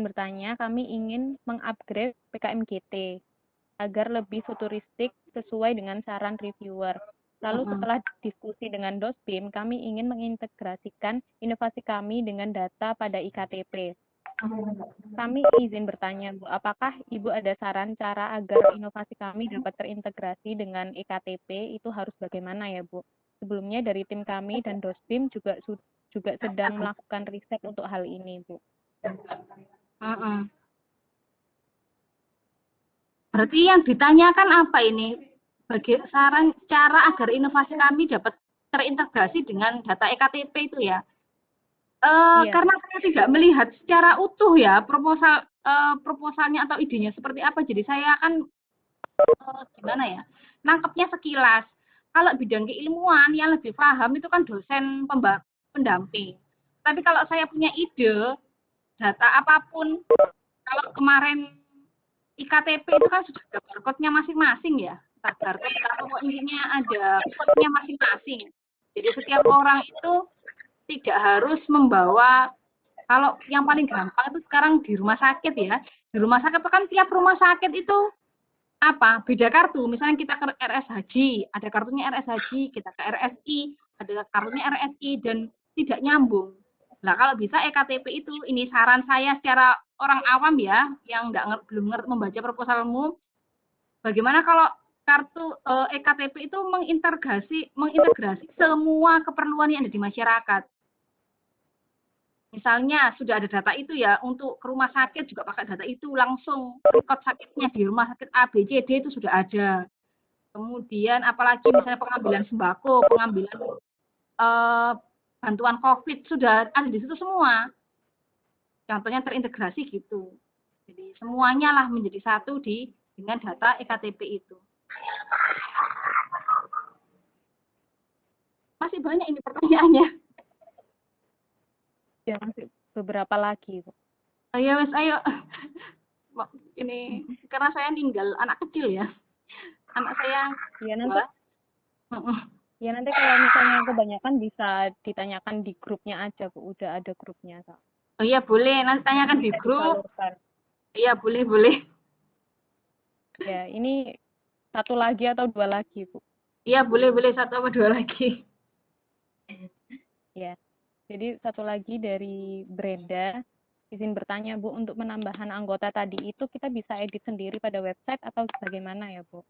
bertanya, kami ingin mengupgrade PKMGT agar lebih futuristik sesuai dengan saran reviewer. Lalu setelah diskusi dengan Dosbim, kami ingin mengintegrasikan inovasi kami dengan data pada iktp. Kami izin bertanya, Bu, apakah Ibu ada saran cara agar inovasi kami dapat terintegrasi dengan iktp itu harus bagaimana ya, Bu? Sebelumnya dari tim kami dan Dosbim juga sedang melakukan riset untuk hal ini, Bu. Berarti yang ditanyakan apa ini? Bagi saran cara agar inovasi kami dapat terintegrasi dengan data ektp itu ya. Karena saya tidak melihat secara utuh ya proposalnya atau idenya seperti apa, jadi saya akan gimana ya, nangkepnya sekilas. Kalau bidang keilmuan yang lebih paham itu kan dosen pendamping. Tapi kalau saya punya ide data apapun, kalau kemarin iktp itu kan sudah ada barcode-nya masing-masing ya, barcode atau intinya ada code-nya masing-masing. Jadi setiap orang itu tidak harus membawa, kalau yang paling gampang itu sekarang di rumah sakit ya. Di rumah sakit itu kan tiap rumah sakit itu apa? Beda kartu. Misalnya kita ke RS Haji, ada kartunya RS Haji, kita ke RSI, ada kartunya RSI dan tidak nyambung. Nah, kalau bisa ektp itu, ini saran saya secara orang awam ya, yang belum membaca proposalmu, bagaimana kalau kartu ektp itu mengintegrasi semua keperluan yang ada di masyarakat. Misalnya sudah ada data itu ya, untuk ke rumah sakit juga pakai data itu langsung, record sakitnya di rumah sakit A, B, C, D itu sudah ada. Kemudian apalagi misalnya pengambilan sembako, pengambilan bantuan COVID sudah ada di situ semua. Contohnya terintegrasi gitu. Jadi semuanya lah menjadi satu dengan data EKTP itu. Masih banyak ini pertanyaannya. Ya, masih beberapa lagi, Bu. Ayo, ayo. Ini karena saya tinggal anak kecil ya. Anak saya. Ya nanti. Ya nanti kalau misalnya kebanyakan bisa ditanyakan di grupnya aja, Bu. Udah ada grupnya, Kak. Oh iya boleh, nanti tanyakan di grup. Iya boleh. Ya, ini satu lagi atau dua lagi, Bu? Iya boleh satu apa dua lagi. Ya, jadi satu lagi dari Brenda, izin bertanya Bu, untuk penambahan anggota tadi itu kita bisa edit sendiri pada website atau bagaimana ya Bu?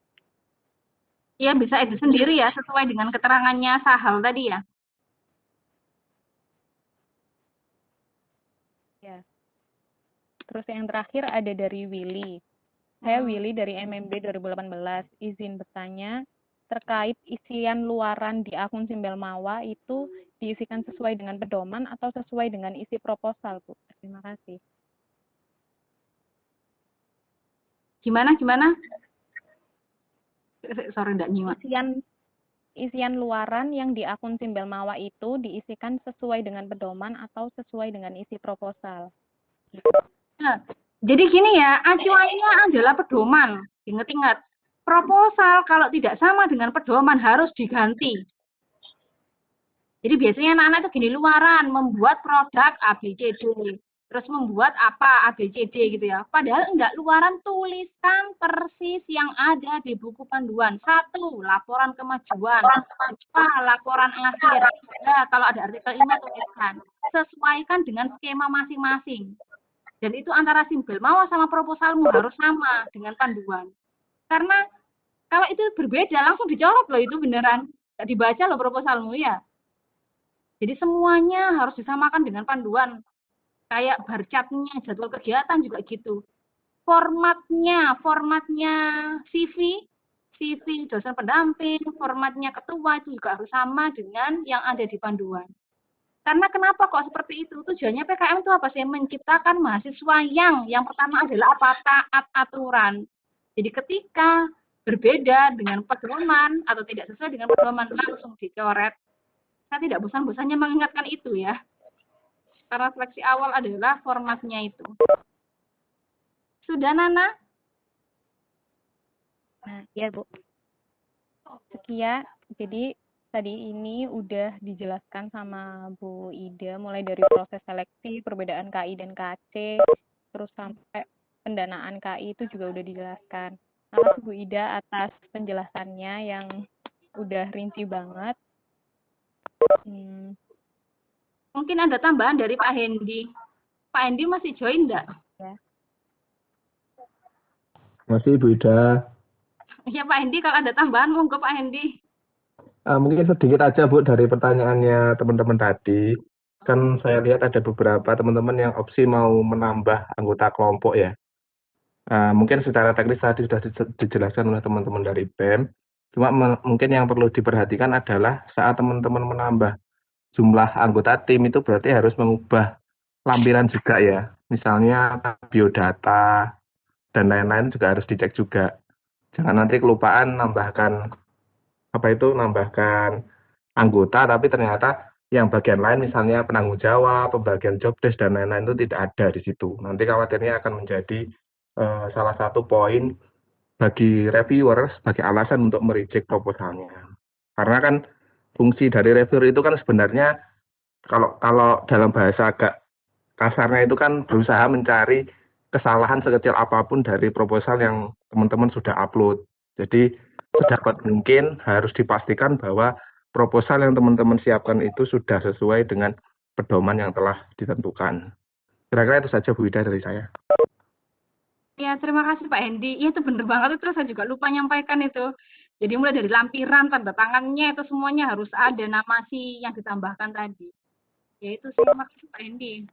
Iya bisa edit sendiri ya, sesuai dengan keterangannya Sahal tadi ya. Ya. Terus yang terakhir ada dari Willy. Saya Willy dari MMB 2018, izin bertanya, terkait isian luaran di akun Simbel Mawa itu diisikan sesuai dengan pedoman atau sesuai dengan isi proposal, Bu? Terima kasih. Gimana? Sorry, enggak nyimak. Isian luaran yang di akun Simbel Mawa itu diisikan sesuai dengan pedoman atau sesuai dengan isi proposal. Nah, jadi gini ya, acuannya adalah pedoman. Ingat-ingat, proposal kalau tidak sama dengan pedoman harus diganti. Jadi biasanya anak-anak itu gini, luaran membuat produk ABCD, terus membuat apa ABCD gitu ya. Padahal enggak, luaran tuliskan persis yang ada di buku panduan. 1, laporan kemajuan. 2, laporan akhir. 3, kalau ada artikel ini tuliskan. Sesuaikan dengan skema masing-masing. Dan itu antara Simbel Mawa sama proposalmu harus sama dengan panduan. Karena kalau itu berbeda langsung dicolok loh, itu beneran. Nggak dibaca loh proposalmu ya. Jadi semuanya harus disamakan dengan panduan. Kayak barcatnya, jadwal kegiatan juga gitu. Formatnya CV dosen pendamping, formatnya ketua itu juga harus sama dengan yang ada di panduan. Karena kenapa kok seperti itu? Tujuannya PKM itu apa sih? Menciptakan mahasiswa yang pertama adalah apa? Taat aturan. Jadi ketika berbeda dengan pedoman atau tidak sesuai dengan pedoman langsung dicoret. Saya tidak bosan-bosannya mengingatkan itu ya. Karena seleksi awal adalah formatnya itu. Sudah, Nana? Nah, ya Bu. Sekian, jadi tadi ini udah dijelaskan sama Bu Ida, mulai dari proses seleksi, perbedaan KI dan KC, terus sampai pendanaan KI itu juga udah dijelaskan. Makasih Bu Ida atas penjelasannya yang udah rinci banget. Mungkin ada tambahan dari Pak Hendi. Pak Hendi masih join enggak? Ya. Masih Bu Ida. Ya Pak Hendi, kalau ada tambahan monggo Pak Hendi. Mungkin sedikit aja Bu dari pertanyaannya teman-teman tadi. Kan saya lihat ada beberapa teman-teman yang opsi mau menambah anggota kelompok ya. Mungkin secara teknis tadi sudah dijelaskan oleh teman-teman dari BEM. Cuma mungkin yang perlu diperhatikan adalah saat teman-teman menambah jumlah anggota tim itu berarti harus mengubah lampiran juga ya. Misalnya biodata dan lain-lain juga harus dicek juga. Jangan nanti kelupaan nambahkan anggota tapi ternyata yang bagian lain misalnya penanggung jawab, pembagian job desk dan lain-lain itu tidak ada di situ. Nanti khawatirnya akan menjadi salah satu poin bagi reviewer sebagai alasan untuk mereject proposalnya. Karena kan fungsi dari reviewer itu kan sebenarnya kalau dalam bahasa agak kasarnya itu kan berusaha mencari kesalahan sekecil apapun dari proposal yang teman-teman sudah upload. Jadi sedapat mungkin harus dipastikan bahwa proposal yang teman-teman siapkan itu sudah sesuai dengan pedoman yang telah ditentukan. Kira-kira itu saja Bu Ida dari saya. Ya, terima kasih Pak Hendi. Iya, itu benar banget. Terus saya juga lupa nyampaikan itu. Jadi mulai dari lampiran, tanda tangannya, itu semuanya harus ada nama si yang ditambahkan tadi. Ya, itu sih. Makasih Pak Hendi.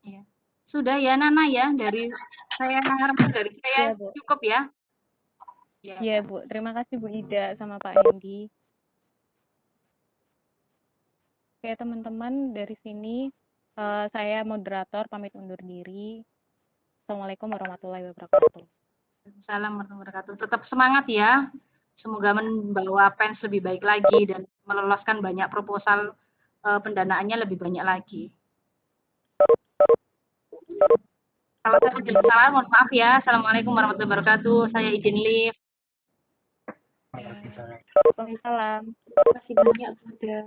Ya. Sudah ya, Nana ya. Dari saya Ya, cukup ya. Ya, Iya, Bu. Terima kasih Bu Ida sama Pak Hendi. Oke, teman-teman, dari sini saya moderator pamit undur diri. Assalamualaikum warahmatullahi wabarakatuh. Salam warahmatullahi wabarakatuh. Tetap semangat ya. Semoga membawa PENS lebih baik lagi dan meloloskan banyak proposal pendanaannya lebih banyak lagi. Kalau saya tidak salah, mohon maaf ya. Assalamualaikum warahmatullahi wabarakatuh. Saya izin live. Waalaikumsalam. Terima kasih banyak sudah.